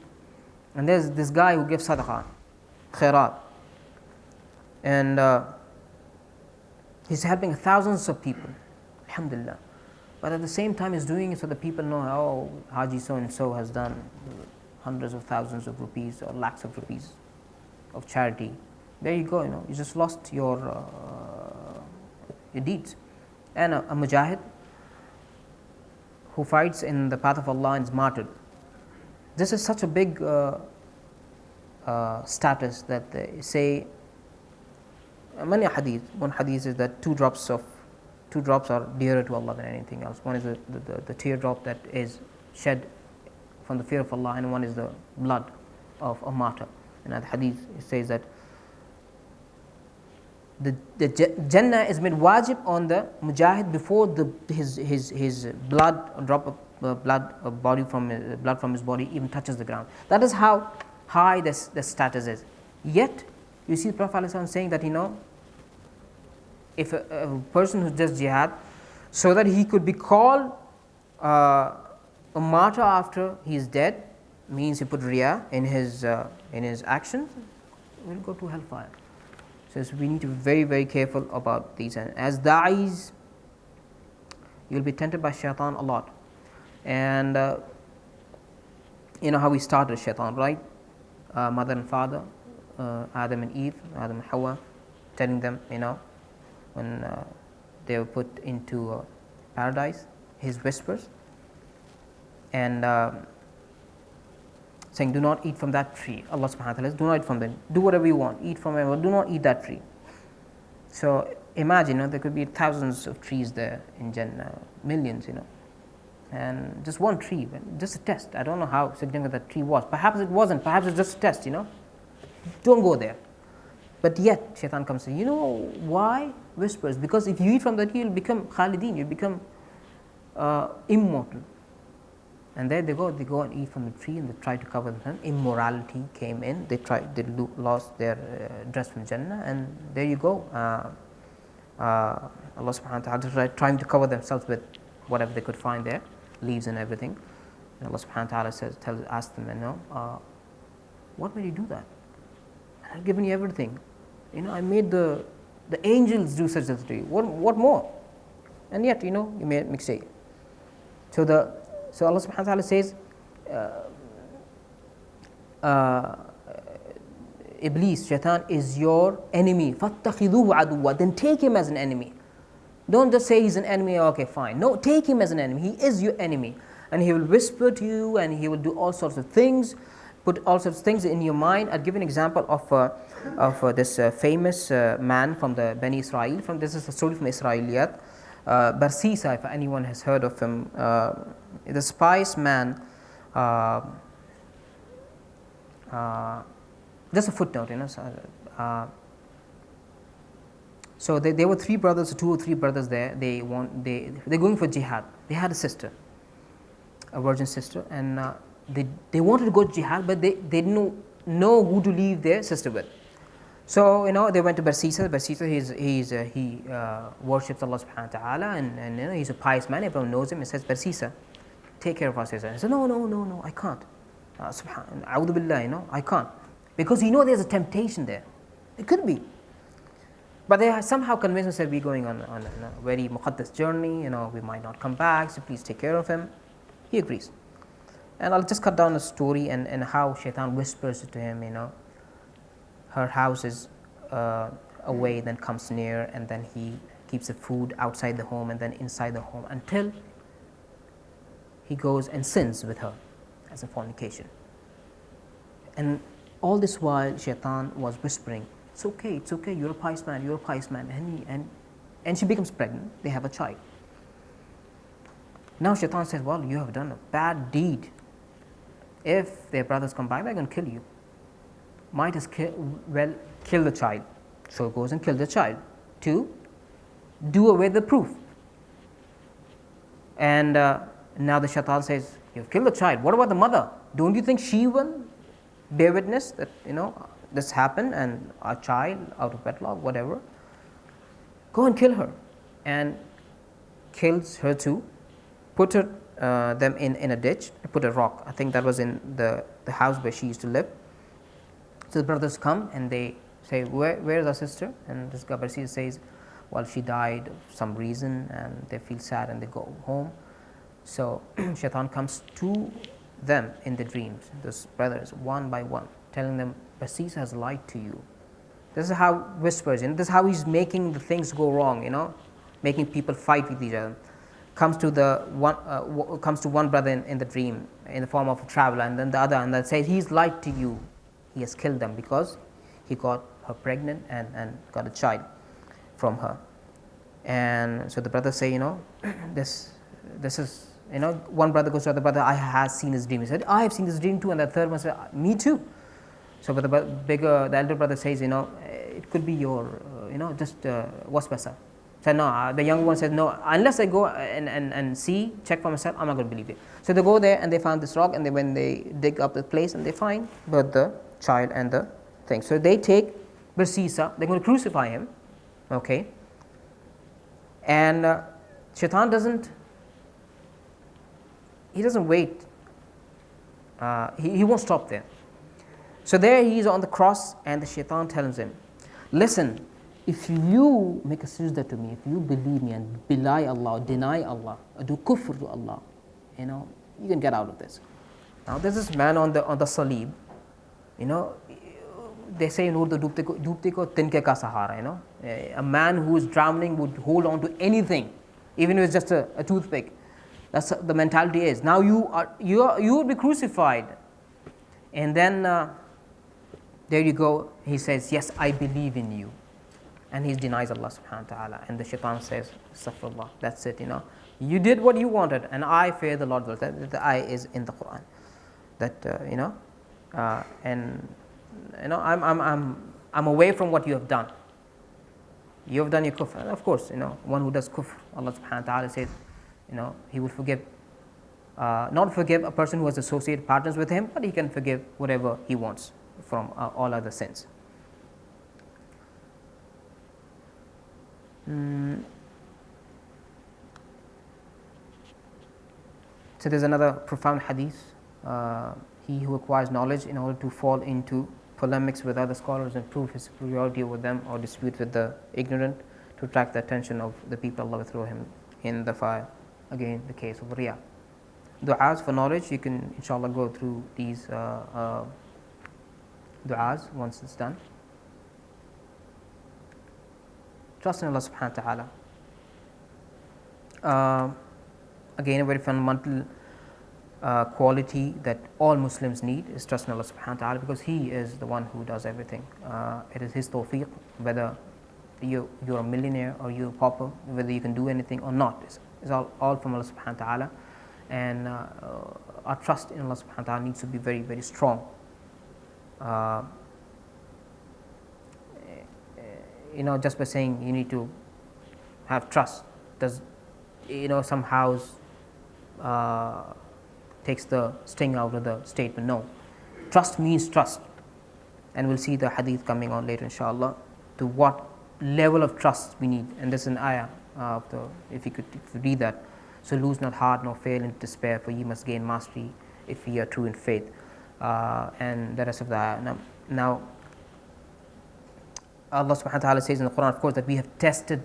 And there's this guy who gives sadaqah, khairat. And he's helping thousands of people, alhamdulillah. But at the same time, he's doing it so that people know, oh, Haji so and so has done hundreds of thousands of rupees or lakhs of rupees of charity. There you go, you just lost your deeds. And a mujahid who fights in the path of Allah and is martyred. This is such a big status that they say. Many hadith. One hadith is that two drops are dearer to Allah than anything else. One is the teardrop that is shed from the fear of Allah, and one is the blood of a martyr. And at the hadith it says that the Jannah is made wajib on the mujahid before his blood, a drop of blood from his body even touches the ground. That is how high the status is. Yet you see the Prophet ﷺ saying that if a person who does jihad, so that he could be called a martyr after he is dead, means he put riya in his actions, will go to hellfire. So we need to be very, very careful about these. And as da'is, you'll be tempted by shaitan a lot. And you know how we started shaitan, right? Mother and father, Adam and Eve, Adam and Hawa, telling them, when they were put into paradise, his whispers, and saying, do not eat from that tree. Allah subhanahu wa ta'ala says, do not eat from them. Do whatever you want, eat from it, do not eat that tree. So imagine, there could be thousands of trees there in Jannah, millions, and just one tree, just a test. I don't know how significant that tree was. Perhaps it wasn't, perhaps it's just a test, Don't go there. But yet, shaitan comes and says, why? Whispers. Because if you eat from that tree, you'll become khalidin, you'll become immortal. And there they go and eat from the tree, and they try to cover them. Immorality came in. They lost their dress from Jannah, and there you go. Allah subhanahu wa ta'ala trying to cover themselves with whatever they could find there, leaves and everything. And Allah subhanahu wa ta'ala asks them, what made you do that? I've given you everything. I made the angels do such as to you. What more? And yet, you made a mistake. So Allah subhanahu wa ta'ala says, Iblis, Shaitan is your enemy. فَاتَّخِذُوهُ عَدُوًّا. Then take him as an enemy. Don't just say he's an enemy, okay, fine. No, take him as an enemy. He is your enemy. And he will whisper to you, and he will do all sorts of things, put all sorts of things in your mind. I'll give an example of this famous man from the Bani Israel. This is a story from Israeliyat. Barsisa, if anyone has heard of him, the spice man. Just a footnote, So there were three brothers, 2 or 3 brothers there. They're going for jihad. They had a sister, a virgin sister, and they wanted to go to jihad, but they didn't know who to leave their sister with. So they went to Barsisa. He worships Allah subhanahu wa ta'ala, and he's a pious man. Everyone knows him. He says, Barsisa, take care of our sister. He said, no, I can't. Subhanallah, a'udhu billah, I can't. Because there's a temptation there. It could be. But they somehow convinced him, said, we're going on a very muqaddas journey, we might not come back, so please take care of him. He agrees. And I'll just cut down the story and how Shaitan whispers to him, her house is away, then comes near, and then he keeps the food outside the home and then inside the home until he goes and sins with her as a fornication. And all this while Shaitan was whispering, it's okay, you're a pious man, and she becomes pregnant. They have a child. Now Shaitan says, well, you have done a bad deed. If their brothers come back, they're going to kill you. Might as well kill the child. So goes and kills the child to do away the proof. And now the Shaitan says, you've killed the child. What about the mother? Don't you think she will bear witness that this happened and a child out of wedlock, whatever? Go and kill her. And kills her too. Put them in a ditch. Put a rock. I think that was in the house where she used to live. So the brothers come and they say, where is our sister? And this Gabarsi says, well, she died of some reason, and they feel sad and they go home. So Shaitan comes to them in the dreams, those brothers, one by one, telling them, Barsisa has lied to you. This is how whispers, this is how he's making the things go wrong, making people fight with each other. Comes to one brother in the dream in the form of a traveler, and then the other, and then says, he's lied to you. He has killed them because he got her pregnant and got a child from her. And so the brothers say, this is, one brother goes to the other brother, I have seen this dream. He said, I have seen this dream too. And the third one said, me too. So but the elder brother says, it could be your, just waswasa. So no, the younger one says, no, unless I go and see, check for myself, I'm not going to believe it. So they go there and they find this rock, and when they dig up the place and they find both the child and the thing. So they take Barsisa, they're going to crucify him, okay. And Shaitan doesn't wait. He won't stop there. So there he is on the cross, and the Shaitan tells him, listen, if you make a sajda to me, if you believe me and belie Allah, deny Allah, or do kufr to Allah, you can get out of this. Now there's this man on the salib, they say in Urdu, dubte ko tinke ka sahara, a man who is drowning would hold on to anything, even if it's just a toothpick. That's the mentality is. Now you will be crucified, and then there you go. He says, yes, I believe in you, and he denies Allah subhanahu wa ta'ala. And the Shaitan says, astaghfirullah, that's it. You did what you wanted, and I fear the Lord. The I is in the Quran. That I'm away from what you have done. You have done your kufr. And of course, one who does kufr, Allah subhanahu wa ta'ala says, He will forgive not forgive a person who has associated partners with him, but he can forgive whatever he wants from all other sins. So there's another profound hadith. He who acquires knowledge in order to fall into polemics with other scholars and prove his superiority over them, or dispute with the ignorant to attract the attention of the people, Allah will throw him in the fire. Again, the case of Riyah. Du'as for knowledge, you can inshallah go through these du'as once it's done. Trust in Allah subhanahu wa ta'ala. Again, a very fundamental quality that all Muslims need is trust in Allah subhanahu wa ta'ala, because He is the one who does everything. It is His tawfiq, whether you're a millionaire or you're a pauper, whether you can do anything or not. It's all from Allah subhanahu wa ta'ala. And our trust in Allah subhanahu wa ta'ala needs to be very, very strong. Just by saying you need to have trust does, somehow takes the sting out of the statement. No, trust means trust, and we'll see the hadith coming on later inshallah to what level of trust we need. And this is an ayah if you read that. So lose not heart nor fail in despair, for ye must gain mastery if ye are true in faith. And the rest of the ayah. Now Allah subhanahu wa ta'ala says in the Quran, of course, that we have tested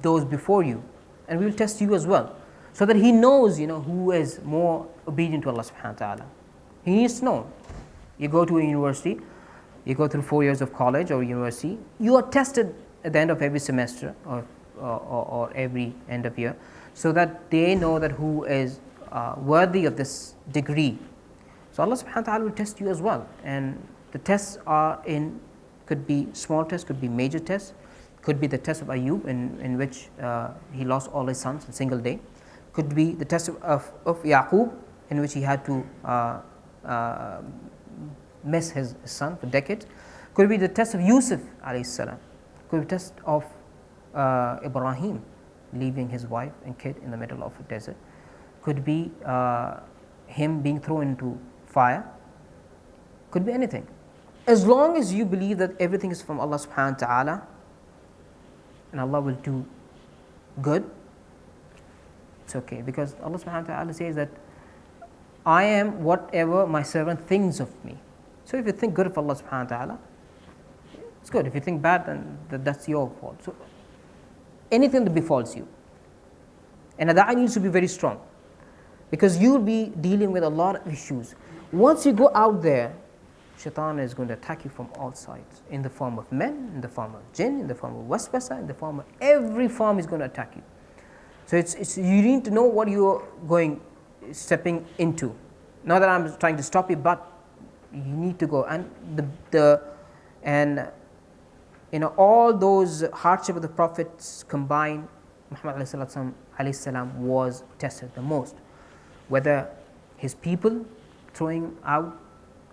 those before you, and we will test you as well, so that He knows, who is more obedient to Allah subhanahu wa ta'ala. He needs to know. You go to a university, you go through 4 years of college or university, you are tested at the end of every semester or every end of year, so that they know that who is worthy of this degree. So Allah subhanahu wa ta'ala will test you as well, and the tests could be small tests, could be major tests, could be the test of Ayub in which he lost all his sons in a single day, could be the test of Yaqub in which he had to miss his son for decades, could be the test of Yusuf alayhi salam, could be the test of Ibrahim leaving his wife and kid in the middle of a desert, could be him being thrown into fire, could be anything. As long as you believe that everything is from Allah subhanahu wa ta'ala and Allah will do good, it's okay, because Allah subhanahu wa ta'ala says that I am whatever my servant thinks of me. So if you think good of Allah subhanahu wa ta'ala, it's good. If you think bad, then that's your fault. So anything that befalls you, and that needs to be very strong, because you'll be dealing with a lot of issues. Once you go out there, Shaitan is going to attack you from all sides, in the form of men, in the form of jinn, in the form of waswasa, in the form of every form is going to attack you. So it's you need to know what you're stepping into. Not that I'm trying to stop you, but you need to go. And all those hardship of the prophets combined, Muhammad alayhi salam was tested the most. Whether his people throwing out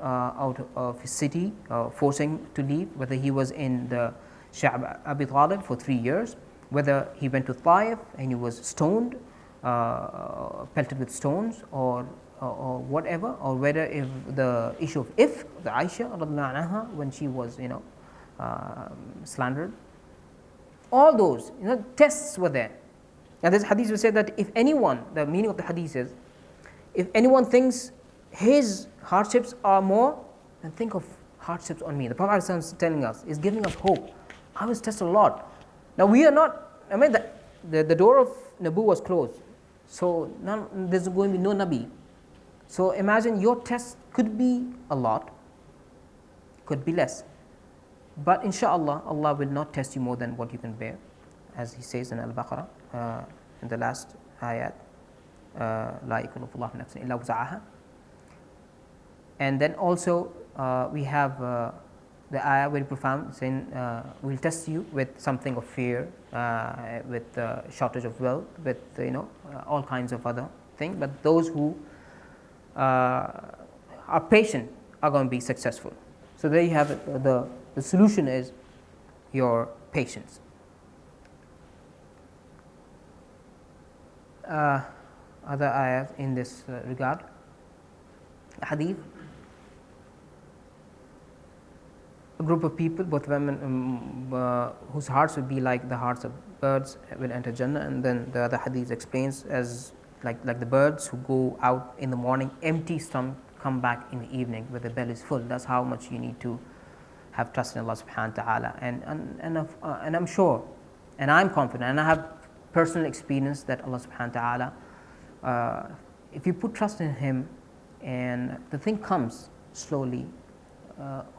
of his city, forcing to leave, whether he was in the Sha'b Abi Talib for 3 years, whether he went to Taif and he was stoned, pelted with stones, or whatever, or whether if the issue of the Aisha radhiyallahu anha, when she was slandered, all those tests were there. And this hadith will say that if anyone, the meaning of the hadith is, if anyone thinks his hardships are more, then think of hardships on me. The Prophet is telling us, is giving us hope. I was tested a lot. Now we are not, the door of Nabu was closed, so there's going to be no Nabi. So imagine your test could be a lot, could be less, but inshallah Allah will not test you more than what you can bear, as He says in Al-Baqarah in the last ayat, La yukallifullahu nafsan illa wus'aha. And then also we have the ayah very profound, saying we'll test you with something of fear, with shortage of wealth, with all kinds of other things, but those who are patient are going to be successful. So there you have it. The solution is your patience. other ayahs in this regard. Hadith, a group of people, both women, whose hearts would be like the hearts of birds, will enter Jannah. And then the other hadith explains as like the birds who go out in the morning empty stomach, come back in the evening with their bellies full. That's how much you need to have trust in Allah subhanahu wa ta'ala. And I'm sure, and I'm confident, and I have personal experience that Allah subhanahu wa ta'ala, if you put trust in Him, and the thing comes slowly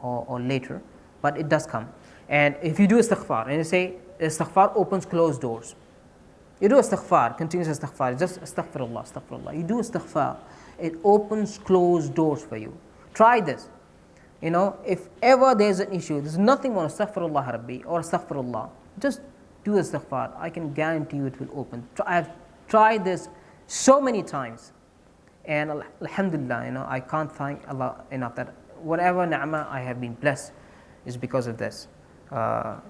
or later, but it does come. And if you do istighfar, and you say istighfar opens closed doors, you do istighfar, continuous istighfar, just astaghfirullah, astaghfirullah, you do istighfar, it opens closed doors for you. Try this. You know, if ever there's an issue, there's nothing more astaghfirullah rabbi or astaghfirullah, just do istighfar. I can guarantee you it will open. I have tried this so many times, and alhamdulillah, you know, I can't thank Allah enough that whatever ni'mah I have been blessed is because of this,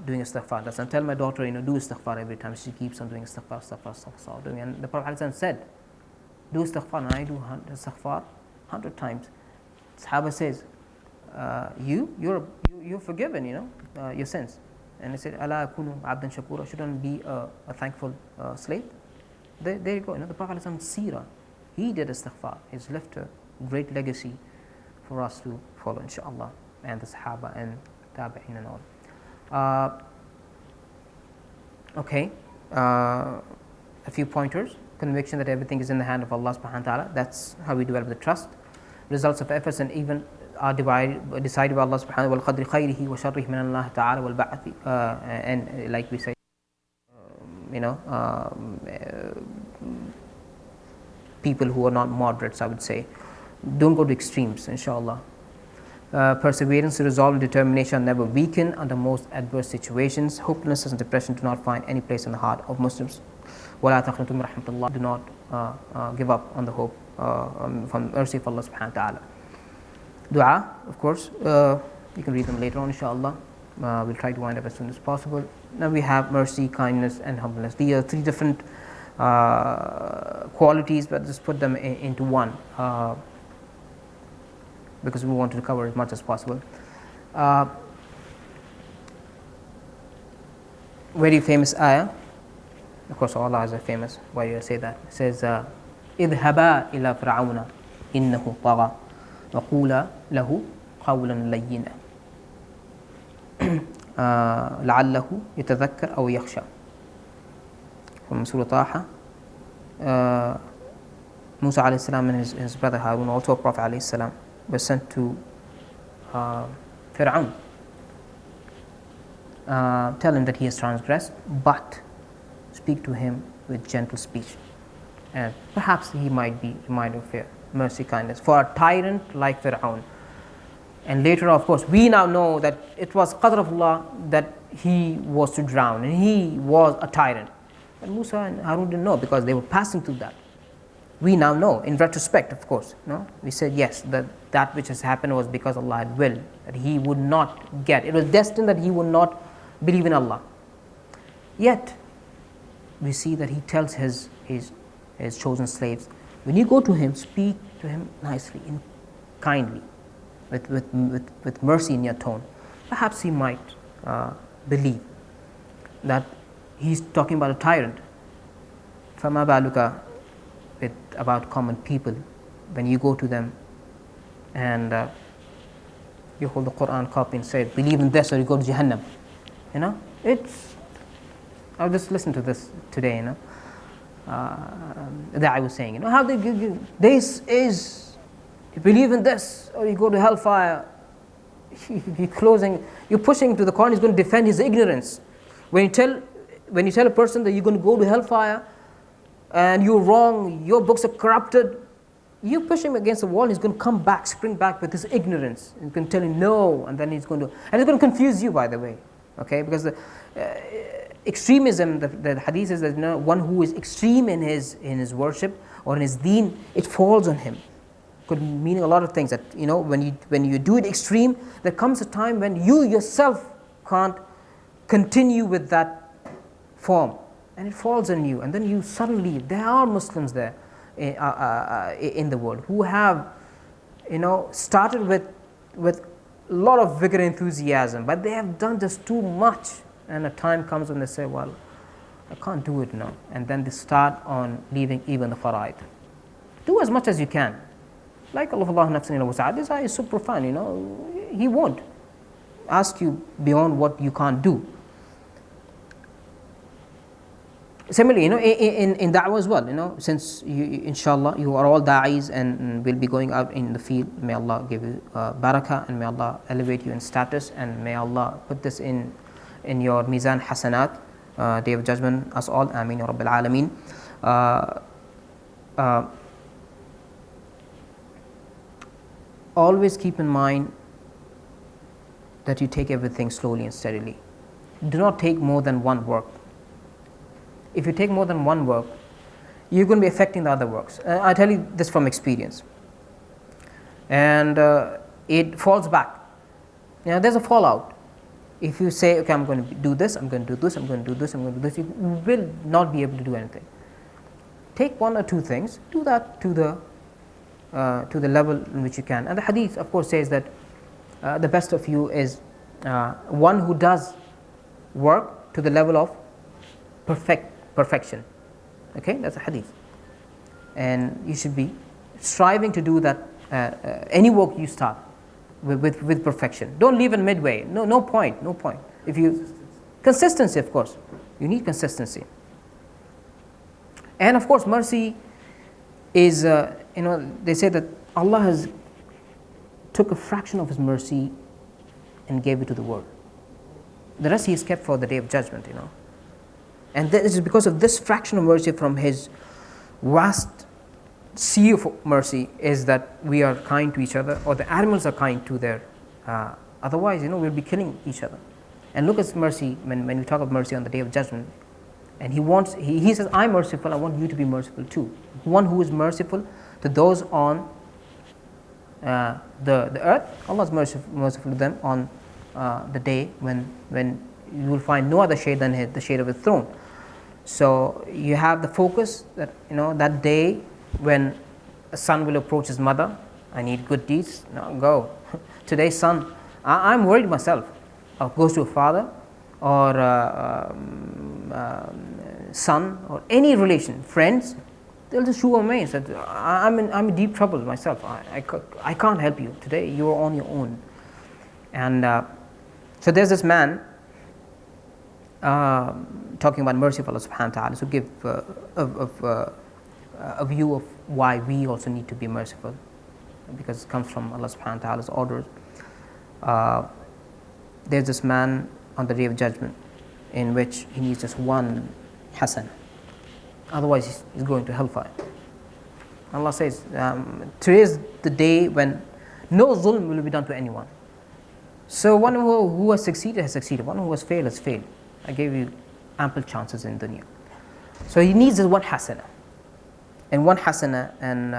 doing istighfar. That's, I tell my daughter, you know, do istighfar every time. She keeps on doing istighfar, istighfar, istighfar, doing. And the Prophet ﷺ said, do istighfar, and I do istighfar 100 times. Sahaba says, you're forgiven, you know, your sins. And he said, Ala akunu abdan shakura, shouldn't be a thankful slave. There you go. You know, the Prophet ﷺ seerah, he did istighfar. He's left a great legacy for us to follow, inshaAllah, and the Sahaba and Tabi'in and all. Okay, a few pointers. Conviction that everything is in the hand of Allah subhanahu wa ta'ala. That's how we develop the trust. Results of efforts and even are decided by Allah subhanahu wa ta'ala. وَالْقَدْرِ خَيْرِهِ وَشَرِّهِ مِنَ اللَّهِ تَعَالَى وَالْبَعْثِ. And like we say, you know, people who are not moderates, I would say, don't go to extremes, inshallah. Perseverance, resolve, and determination are never weaken under most adverse situations. Hopelessness and depression do not find any place in the heart of Muslims. وَلَا تَقْنَطُوا مِنْ رَحْمَةِ اللَّهِ. Do not give up on the hope from the mercy of Allah subhanahu wa ta'ala. Dua, of course, you can read them later on, inshallah. We'll try to wind up as soon as possible. Now we have mercy, kindness, and humbleness. These are three different qualities, but just put them into one, because we want to cover as much as possible. Very famous ayah. Of course, all ayahs are famous. Why do I say that? It says, اذهبا إلى فرعون إنه طغى وقولا له قولا لينا لعله يتذكر أو يخشى. From Surah Taha. Musa alayhi salam and his brother Harun, also a Prophet alayhi salam, were sent to Fir'aun. Tell him that he has transgressed, but speak to him with gentle speech, and perhaps he might have mercy, kindness for a tyrant like Fir'aun. And later, of course, we now know that it was qadr of Allah that he was to drown, and he was a tyrant. But Musa and Harun didn't know, because they were passing through that. We now know, in retrospect, of course. No, we said yes, that which has happened was because Allah had willed that he would not get. It was destined that he would not believe in Allah. Yet, we see that he tells his chosen slaves, when you go to him, speak to him nicely and kindly, with mercy in your tone. Perhaps he might believe that he's talking about a tyrant. فَمَا بَالُكَ with about common people, when you go to them and you hold the Quran copy and say, believe in this or you go to Jahannam. You know, I'll just listen to this today, you know. That I was saying, you know, how they give you, this is, you believe in this or you go to hellfire. You're pushing to the corner, he's going to defend his ignorance. When you tell a person that you're going to go to hellfire and you're wrong, your books are corrupted, you push him against the wall, he's going to come back, spring back with his ignorance. He's going to tell you no, and then he's going to confuse you, by the way. Okay, because the extremism, the hadith says that, you know, one who is extreme in his worship or in his deen, it falls on him. Could mean a lot of things. That, you know, when you do it extreme, there comes a time when you yourself can't continue with that form, and it falls on you, and then you suddenly, there are Muslims there, in the world, who have started with a lot of vigor and enthusiasm, but they have done just too much, and a time comes when they say, well, I can't do it now, and then they start on leaving even the fara'id. Do as much as you can. Like Allah nafsan illa wus'aha, this ayah is so profound, He won't ask you beyond what you can't do. Similarly, in da'wah as well, since inshallah you are all da'is and will be going out in the field, may Allah give you barakah, and may Allah elevate you in status, and may Allah put this in your mizan hasanat, day of judgment, us all, ameen ya rabbil alameen. Always keep in mind that you take everything slowly and steadily. Do not take more than one work. If you take more than one work, you're going to be affecting the other works. I tell you this from experience. And it falls back. There's a fallout. If you say, okay, I'm going to do this, I'm going to do this, I'm going to do this, I'm going to do this, you will not be able to do anything. Take one or two things, do that to the level in which you can. And the hadith, of course, says that the best of you is one who does work to the level of perfection. Okay, that's a hadith. And you should be striving to do that, any work you start with perfection. Don't leave in midway. No point. If you consistency, of course, you need consistency. And of course, mercy is, they say that Allah has took a fraction of His mercy and gave it to the world. The rest He has kept for the day of judgment, And this is because of this fraction of mercy from His vast sea of mercy, is that we are kind to each other, or the animals are kind to their, otherwise, we'll be killing each other. And look at mercy, when we talk of mercy on the day of judgment, and He says, I'm merciful, I want you to be merciful too. One who is merciful to those on the earth, Allah is merciful to them on the day when you will find no other shade than the shade of His throne. So you have the focus that that day when a son will approach his mother, I need good deeds. No, go. Today's son, I'm worried myself. Goes to a father or son or any relation, friends, they'll just show away and say, I'm in deep trouble myself. I can't help you today. You're on your own. And so there's this man talking about mercy of Allah subhanahu wa ta'ala, to give a view of why we also need to be merciful, because it comes from Allah subhanahu wa ta'ala's orders. There's this man on the day of judgment in which he needs just one hasan, otherwise he's going to hellfire. Allah says, today is the day when no zulm will be done to anyone. So one who has succeeded, one who has failed has failed. I gave you ample chances in dunya. So he needs this one hasana. And one hasana, and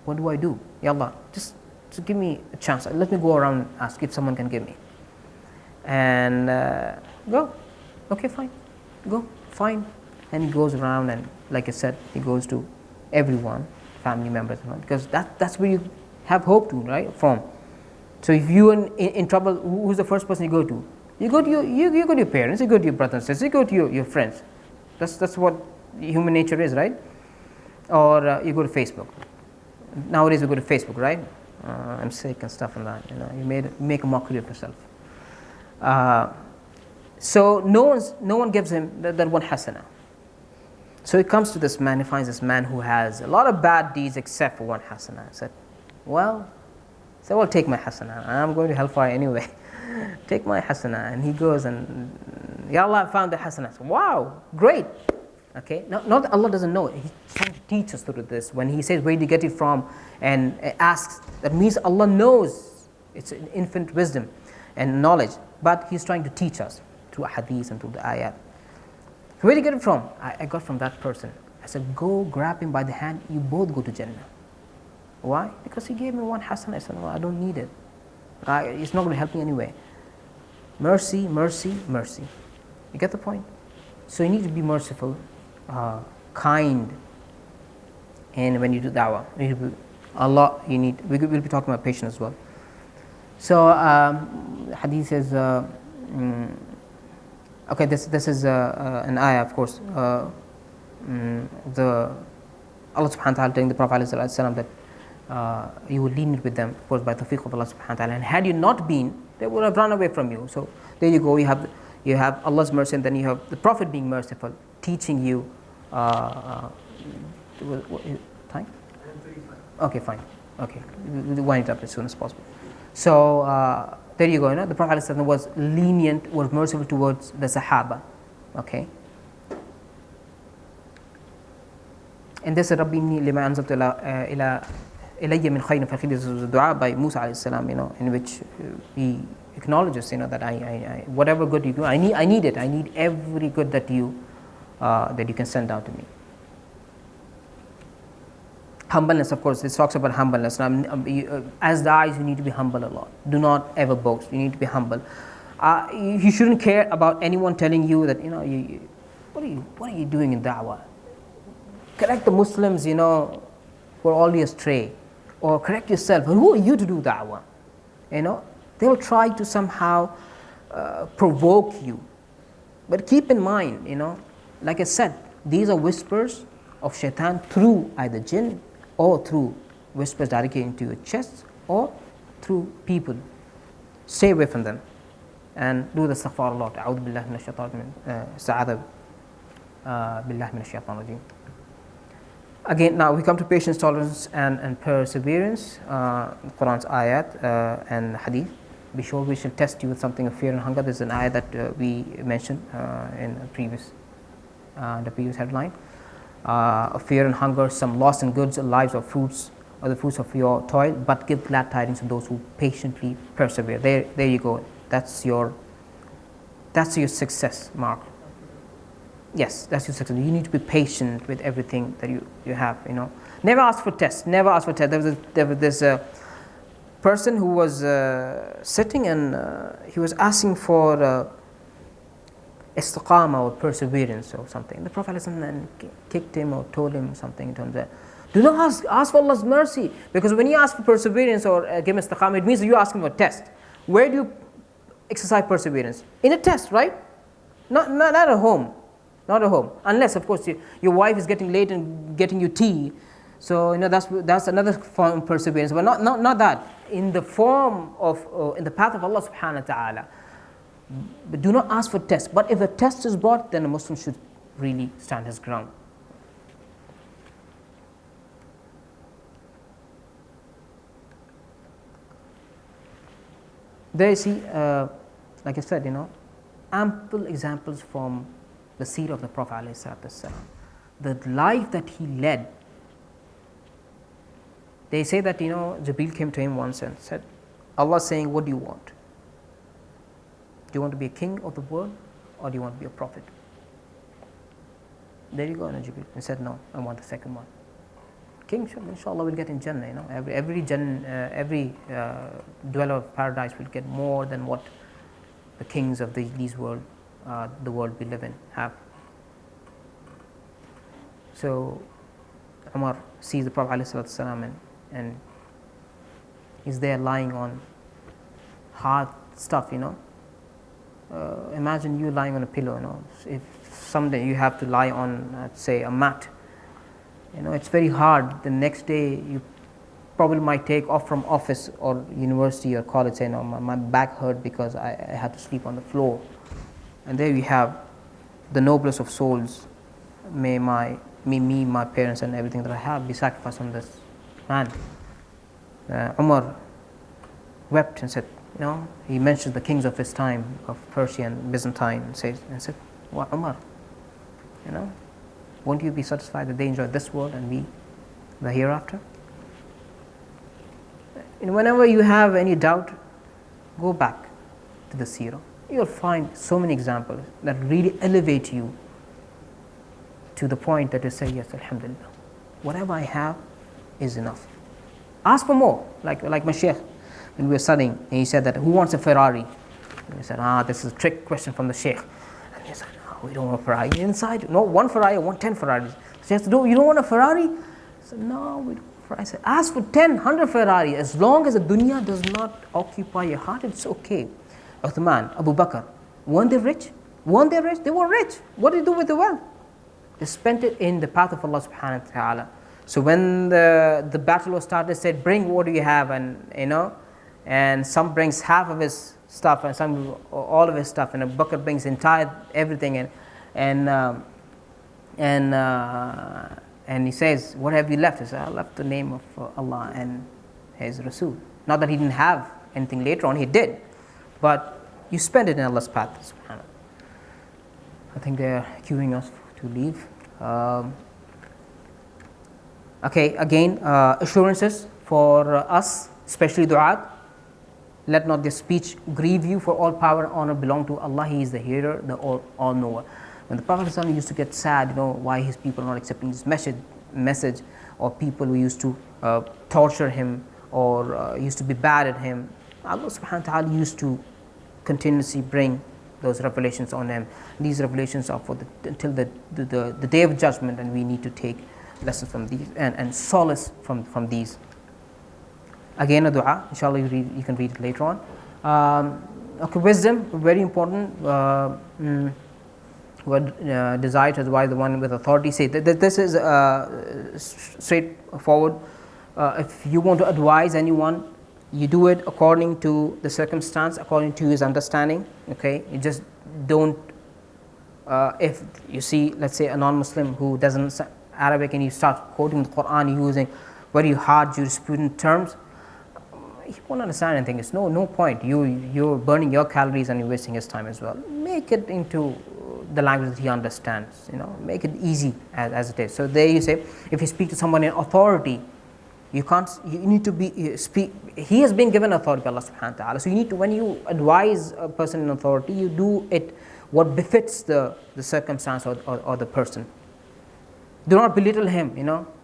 what do I do? Ya Allah, just give me a chance. Let me go around and ask if someone can give me. And go. Okay, fine. Go. Fine. And he goes around, and like I said, he goes to everyone, family members, because that's where you have hope to, right? From. So if you're in trouble, who's the first person you go to? You go to your parents, you go to your brothers and sisters, you go to your friends. That's what human nature is, right? Or you go to Facebook. Nowadays we go to Facebook, right? I'm sick and stuff and that. You make a mockery of yourself. So no one gives him that one hasana. So he comes to this man. He finds this man who has a lot of bad deeds except for one hasana. He said, well, take my hasana. I'm going to hellfire anyway. Take my hasana. And he goes and, Ya Allah, I found the hasana. So, wow, great. Okay, not that Allah doesn't know. He's trying to teach us through this. When He says, where did you get it from? And asks, that means Allah knows. It's an infinite wisdom and knowledge. But He's trying to teach us through hadith and through the ayat. Where did you get it from? I got from that person. I said, go grab him by the hand. You both go to Jannah. Why? Because he gave me one hasana. I said, well, I don't need it. It's not going to help me anyway. Mercy, mercy, mercy. You get the point? So you need to be merciful, kind And when you do da'wah, Allah, we'll be talking about patience as well. So hadith says, okay, this is an ayah, of course. The Allah subhanahu wa ta'ala telling the Prophet ﷺ that you will lean with them, of course, by the tawfiq of Allah subhanahu wa ta'ala. And had you not been, they would have run away from you. So there you go. You have Allah's mercy, and then you have the Prophet being merciful, teaching you. Time? Okay, fine. Okay, we'll wind it up as soon as possible. So there you go. The Prophet ﷺ was lenient, was merciful towards the Sahaba. Okay. And this Rabbi inni lima anzaltu ila ilayya min khayrin faqir is a dua by Musa alayhi salam, in which he acknowledges, that I whatever good you do, I need it. I need every good that you can send down to me. Humbleness, of course, this talks about humbleness. As the eyes, you need to be humble a lot. Do not ever boast. You need to be humble. You shouldn't care about anyone telling you that what are you doing in da'wah? Correct the Muslims, who are already astray, or correct yourself. Who are you to do da'wah? They will try to somehow provoke you. But keep in mind, like I said, these are whispers of shaitan through either jinn or through whispers directly into your chest or through people. Stay away from them and do the istighfar a lot. A'udhu billahi minash shaitanir rajim. Again, now we come to patience, tolerance, and perseverance. Quran's ayat and hadith. Be sure we should test you with something of fear and hunger. This is an ayat that we mentioned in the previous headline. Of fear and hunger, some loss in goods, lives, or fruits, or the fruits of your toil. But give glad tidings to those who patiently persevere. There you go. That's your success mark. Yes, that's your success. You need to be patient with everything that you have. Never ask for tests. Never ask for tests. There was this person who was sitting and he was asking for istiqamah or perseverance or something. The Prophet ﷺ kicked him or told him something in terms of, do not ask for Allah's mercy, because when you ask for perseverance or give istiqamah, it means that you're asking for a test. Where do you exercise perseverance? In a test, right? Not at home. Not at home, unless of course your wife is getting late and getting you tea. So that's another form of perseverance, but not that. In the form of in the path of Allah subhanahu wa ta'ala. But do not ask for tests. But if a test is brought, then a Muslim should really stand his ground. There you see, like I said, ample examples from the seed of the Prophet ﷺ. The life that he led. They say that, Jibreel came to him once and said, Allah saying, what do you want? Do you want to be a king of the world, or do you want to be a prophet? There you go, Jibreel. He said, no, I want the second one. King, inshallah, will get in Jannah. Every dweller of paradise will get more than what the kings of the world we live in have. So Umar sees the Prophet ﷺ and he's there lying on hard stuff. Imagine you lying on a pillow. If someday you have to lie on, let's say, a mat, it's very hard. The next day you probably might take off from office or university or college, say, my back hurt because I had to sleep on the floor. And there we have the noblest of souls. May me, my parents, and everything that I have be sacrificed on this man. Umar wept and said, he mentions the kings of his time, of Persia and Byzantine, and said, "What, Umar? Won't you be satisfied that they enjoy this world and we the hereafter?" And whenever you have any doubt, go back to the seerah. You'll find so many examples that really elevate you to the point that you say, yes, alhamdulillah, whatever I have is enough. Ask for more, like my sheikh, when we were studying, and he said that, who wants a Ferrari? And we said, this is a trick question from the sheikh. And he said, no, we don't want a Ferrari. Inside, no, one Ferrari, I want 10 Ferraris. So he said, you don't want a Ferrari? said, no, we don't. I said, ask for 10, 100 Ferrari. As long as the dunya does not occupy your heart, it's okay. Uthman, Abu Bakr, weren't they rich? Weren't they rich? They were rich. What did they do with the wealth? They spent it in the path of Allah subhanahu wa ta'ala. So when the battle was started, they said, bring what do you have? And some brings half of his stuff and some all of his stuff. And Abu Bakr brings entire everything. And he says, what have you left? He said, I left the name of Allah and His Rasul. Not that he didn't have anything later on, he did. But you spend it in Allah's path. SubhanAllah. I think they're queuing us to leave. Okay, again, assurances for us, especially du'at. Let not their speech grieve you, for all power and honor belong to Allah. He is the hearer, the all-knower. When the Prophet ﷺ used to get sad, why his people are not accepting his message, or people who used to torture him or used to be bad at him, Allah subhanahu wa ta'ala used to continuously bring those revelations on him. These revelations are for until the day of judgment, and we need to take lessons from these and solace from these. Again, a dua, inshallah you can read it later on. Okay, wisdom, very important. Desire to advise the one with authority. Say that this is straightforward. If you want to advise anyone, you do it according to the circumstance, according to his understanding. Okay, you just don't. If you see, let's say, a non-Muslim who doesn't understand Arabic, and you start quoting the Quran using very hard jurisprudent terms, he won't understand anything. It's no point. You're burning your calories and you're wasting his time as well. Make it into the language that he understands. Make it easy as it is. So there you say, if you speak to someone in authority, you need to speak. He has been given authority by Allah subhanahu wa ta'ala. So you need to, when you advise a person in authority, you do it what befits the circumstance or the person. Do not belittle him.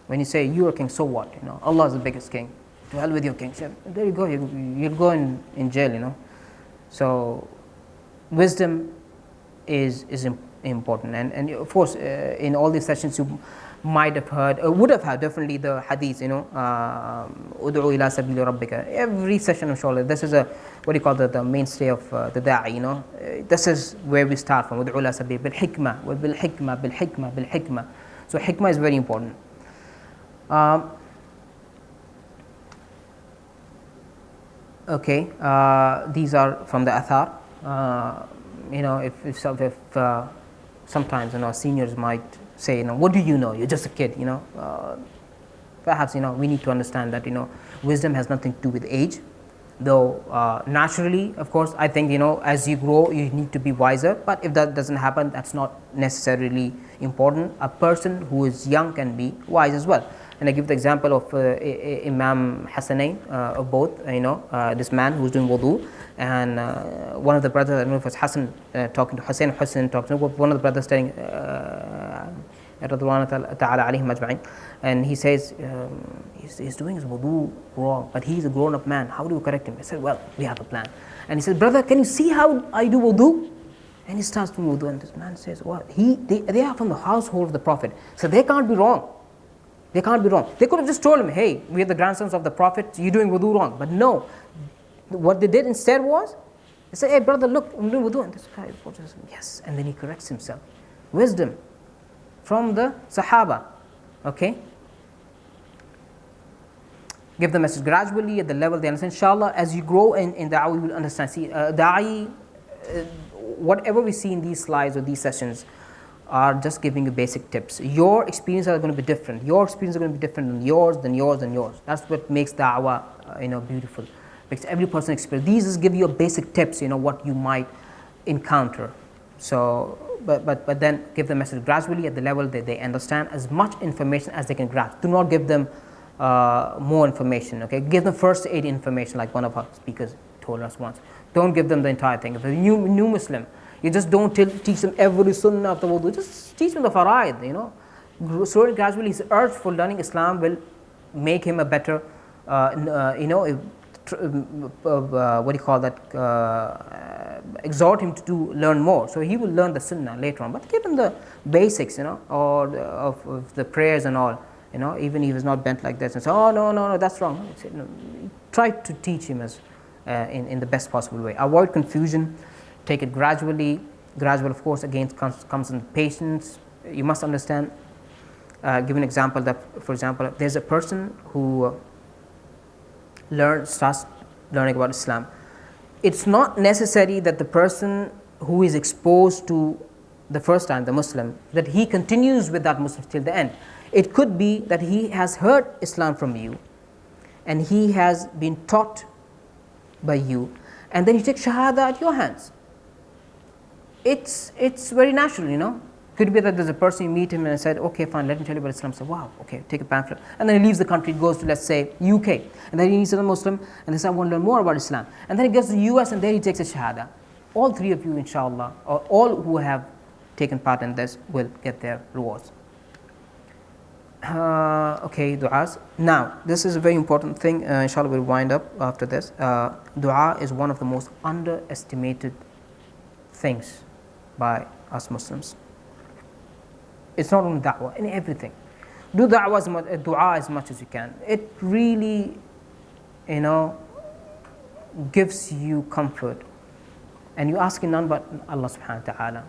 When you say you are king, so what? Allah is the biggest king. To hell with your kingship. There you go. You'll go in jail. So wisdom is important, and of course in all these sessions you might have heard, would have had definitely the hadith, ud'u ila sabili rabbika. Every session, inshallah, this is what you call the mainstay of the Dayee. This is where we start from. Ud'u ila sabili bil hikmah, bil hikmah, bil hikmah, bil hikmah. So hikmah is very important. Okay, these are from the athar. If sometimes seniors might say, what do you know? You're just a kid. Perhaps we need to understand that wisdom has nothing to do with age, though naturally, of course, I think as you grow you need to be wiser. But if that doesn't happen, that's not necessarily important. A person who is young can be wise as well. And I give the example of Imam Hassanain of both. This man who was doing wudu, and one of the brothers, I don't know if it was Hassan talking to Hussein, talking to one of the brothers, telling and he says he's doing his wudu wrong, but he's a grown-up man. How do you correct him? I said, well, we have a plan. And he said, brother, can you see how I do wudu? And he starts doing wudu, and this man says, what? They are from the household of the Prophet, so they can't be wrong. They can't be wrong. They could have just told him, hey, we are the grandsons of the Prophet, you're doing wudu wrong. But no, what they did instead was, they said, hey brother, look, I'm doing wudu. And this guy says, yes, and then he corrects himself. Wisdom from the Sahaba. Okay? Give the message gradually at the level they understand. Inshallah, as you grow in da'wah, you will understand. See, Dayee, whatever we see in these slides or these sessions, are just giving you basic tips. Your experiences are going to be different. Your experiences are going to be different than yours, than yours, than yours. That's what makes da'wah, beautiful. Makes every person experience. These just give you basic tips, what you might encounter. So, but then give the message gradually at the level that they understand, as much information as they can grasp. Do not give them more information. Okay, give them first aid information, like one of our speakers told us once. Don't give them the entire thing. If a new Muslim, you just don't teach them every sunnah of the wudu. Just teach them the faraid. Slowly, gradually, his urge for learning Islam will make him a better, what do you call that? Exhort him to learn more. So he will learn the sunnah later on. But give him the basics, or of the prayers and all. even if he's not bent like this and say, oh, no, that's wrong. Try to teach him as in the best possible way. Avoid confusion, take it gradually. Gradual, of course, again comes in patience. You must understand. Give an example that, for example, there's a person who starts learning about Islam. It's not necessary that the person who is exposed to the first time, the Muslim, that he continues with that Muslim till the end. It could be that he has heard Islam from you and he has been taught by you, and then you take Shahada at your hands. It's very natural, Could be that there's a person, you meet him and said, okay, fine, let me tell you about Islam. So, wow, okay, take a pamphlet. And then he leaves the country, goes to, let's say, UK. And then he meets a Muslim and they say, I want to learn more about Islam. And then he goes to the US and there he takes a Shahada. All three of you, inshallah, or all who have taken part in this will get their rewards. Okay, du'as. Now, this is a very important thing. Inshallah, we'll wind up after this. Du'a is one of the most underestimated things by us Muslims. It's not only da'wah, in everything. Do du'a as much as you can. It really, gives you comfort. And you ask in none but Allah subhanahu wa ta'ala.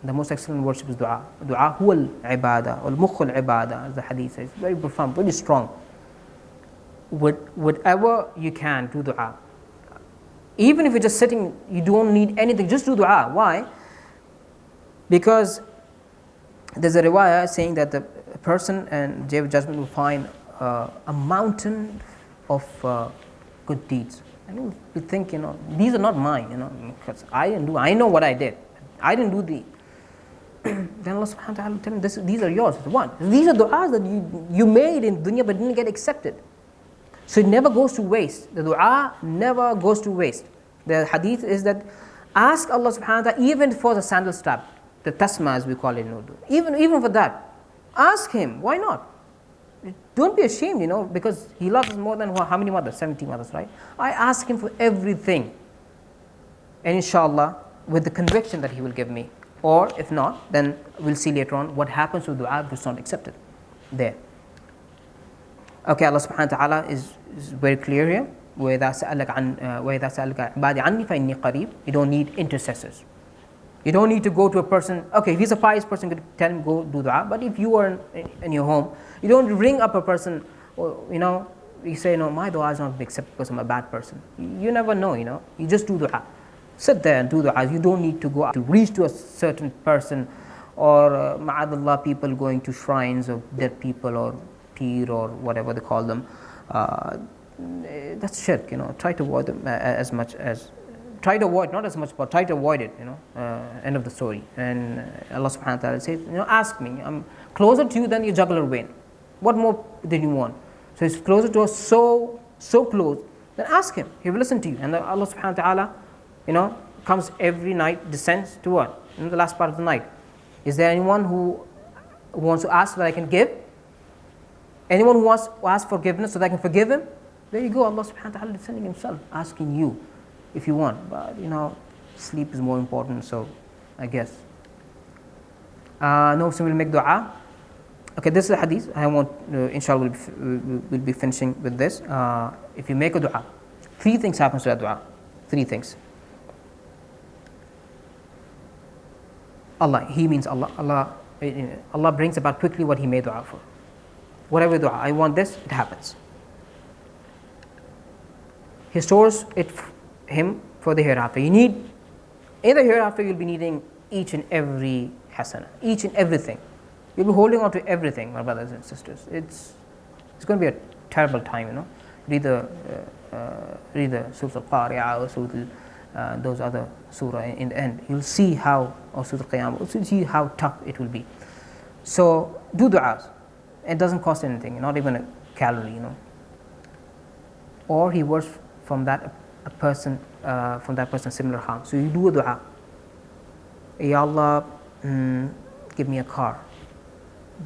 The most excellent worship is du'a. Du'a huwa al-ibadah, al-mukh al-ibadah, as the hadith says. Very profound, very strong. Whatever you can, do du'a. Even if you're just sitting, you don't need anything, just do du'a. Why? Because there's a riwayah saying that the person and Day of Judgment will find a mountain of good deeds. And you think, these are not mine, because I didn't do. I know what I did. I didn't do the. Then Allah subhanahu wa ta'ala will tell him, these are yours. One. These are du'as that you made in dunya but didn't get accepted. So it never goes to waste. The du'a never goes to waste. The hadith is that ask Allah subhanahu wa ta'ala even for the sandal strap, the tasma as we call it in Urdu. Even for that, ask him. Why not? Don't be ashamed, because he loves us more than how many mothers? 70 mothers, right? I ask him for everything. And inshallah, with the conviction that he will give me. Or if not, then we'll see later on what happens with du'a if it's not accepted. There. Okay, Allah subhanahu wa ta'ala is very clear here. وَإِذَا سَأَلَكَ عِبَادِي عَنِّي فَإِنِّي قَرِيبٌ. You don't need intercessors. You don't need to go to a person. Okay, if he's a pious person, you could tell him go do du'a. But if you are in your home, you don't ring up a person, or, you say, no, my du'a is not accepted because I'm a bad person. You never know, You just do du'a. Sit there and do du'a. You don't need to go out to reach to a certain person, or ma'adallah, people going to shrines of dead people or peer or whatever they call them. That's shirk, Try to avoid them as much as. Try to avoid, not as much, but try to avoid it, end of the story. And Allah subhanahu wa ta'ala says, ask me, I'm closer to you than your jugular vein. What more did you want? So it's closer to us, so close, then ask him, he will listen to you. And Allah subhanahu wa ta'ala, comes every night, descends to what? In the last part of the night. Is there anyone who wants to ask that I can give? Anyone who wants to ask forgiveness so that I can forgive him? There you go, Allah subhanahu wa ta'ala descending himself, asking you. If you want, but sleep is more important, so I guess. No, so we'll make dua. Okay, this is a hadith. I want, inshallah, we'll be finishing with this. If you make a dua, three things happen to that dua. Three things. Allah, He means Allah. Allah brings about quickly what He made dua for. Whatever dua, I want this, it happens. He stores it Him for the hereafter. You need, in the hereafter, you'll be needing each and every hasana, each and everything. You'll be holding on to everything, my brothers and sisters. It's going to be a terrible time, Read the Surah Al-Qari'ah or Surah those other surah in the end. You'll see how, or Surah Al-Qiyamah, you'll see how tough it will be. So do du'as. It doesn't cost anything, not even a calorie, Or he works from that person similar harm. So you do a dua. Ya Allah, give me a car.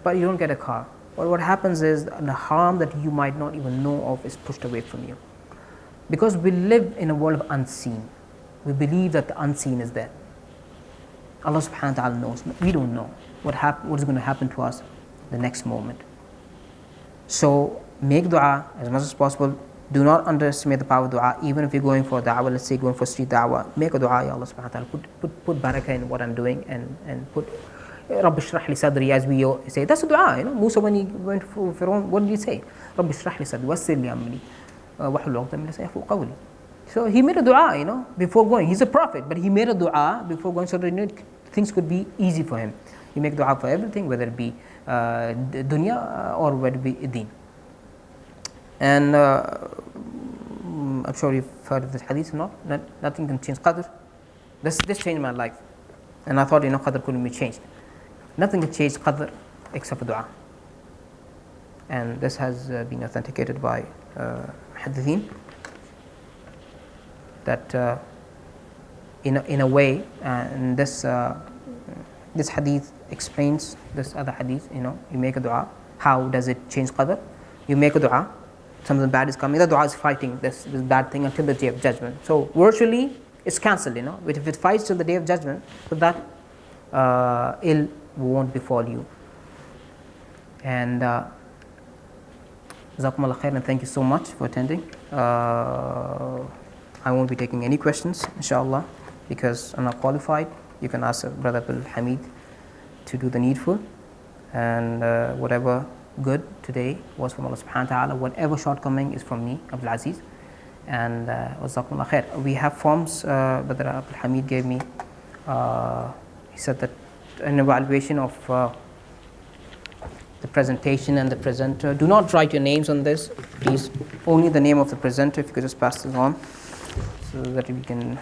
But you don't get a car. But what happens is the harm that you might not even know of is pushed away from you. Because we live in a world of unseen. We believe that the unseen is there. Allah subhanahu wa ta'ala knows. We don't know what is going to happen to us the next moment. So make dua as much as possible. Do not underestimate the power of dua. Even if you're going for da'wah, let's say going for street da'wah, make a dua, Ya Allah subhanahu wa ta'ala, put barakah in what I'm doing, and put Rabbi shrah li sadri, as we say. That's a dua, you know. Musa, when he went for Pharaoh, what did he say? Rabbi shrah li sadri, wassir li amri, wahlul 'uqdatan min lisani yafqahu qawli. So he made a dua, you know, before going. He's a prophet, but he made a dua before going so that things could be easy for him. You make dua for everything, whether it be dunya or whether it be deen. And I'm sure you've heard of this hadith or not. Nothing can change qadr. This changed my life. And I thought, you know, qadr couldn't be changed. Nothing can change qadr except for dua. And this has been authenticated by muhaddithin, that in a way, and this hadith explains this other hadith. You know, you make a dua. How does it change qadr? You make a dua. Something bad is coming. The dua is fighting this bad thing until the day of judgment. So virtually, it's cancelled. You know, but if it fights till the day of judgment, so that ill won't befall you. And Jazakumullah khair, and thank you so much for attending. I won't be taking any questions, inshallah, because I'm not qualified. You can ask Brother Abdul Hamid to do the needful, and whatever good today was from Allah subhanahu wa ta'ala. Whatever shortcoming is from me, Abdulazizz. And Jazakumullah khair. We have forms Brother Abdul Hamid gave me. He said that an evaluation of the presentation and the presenter. Do not write your names on this, please. Only the name of the presenter, if you could just pass this on, so that we can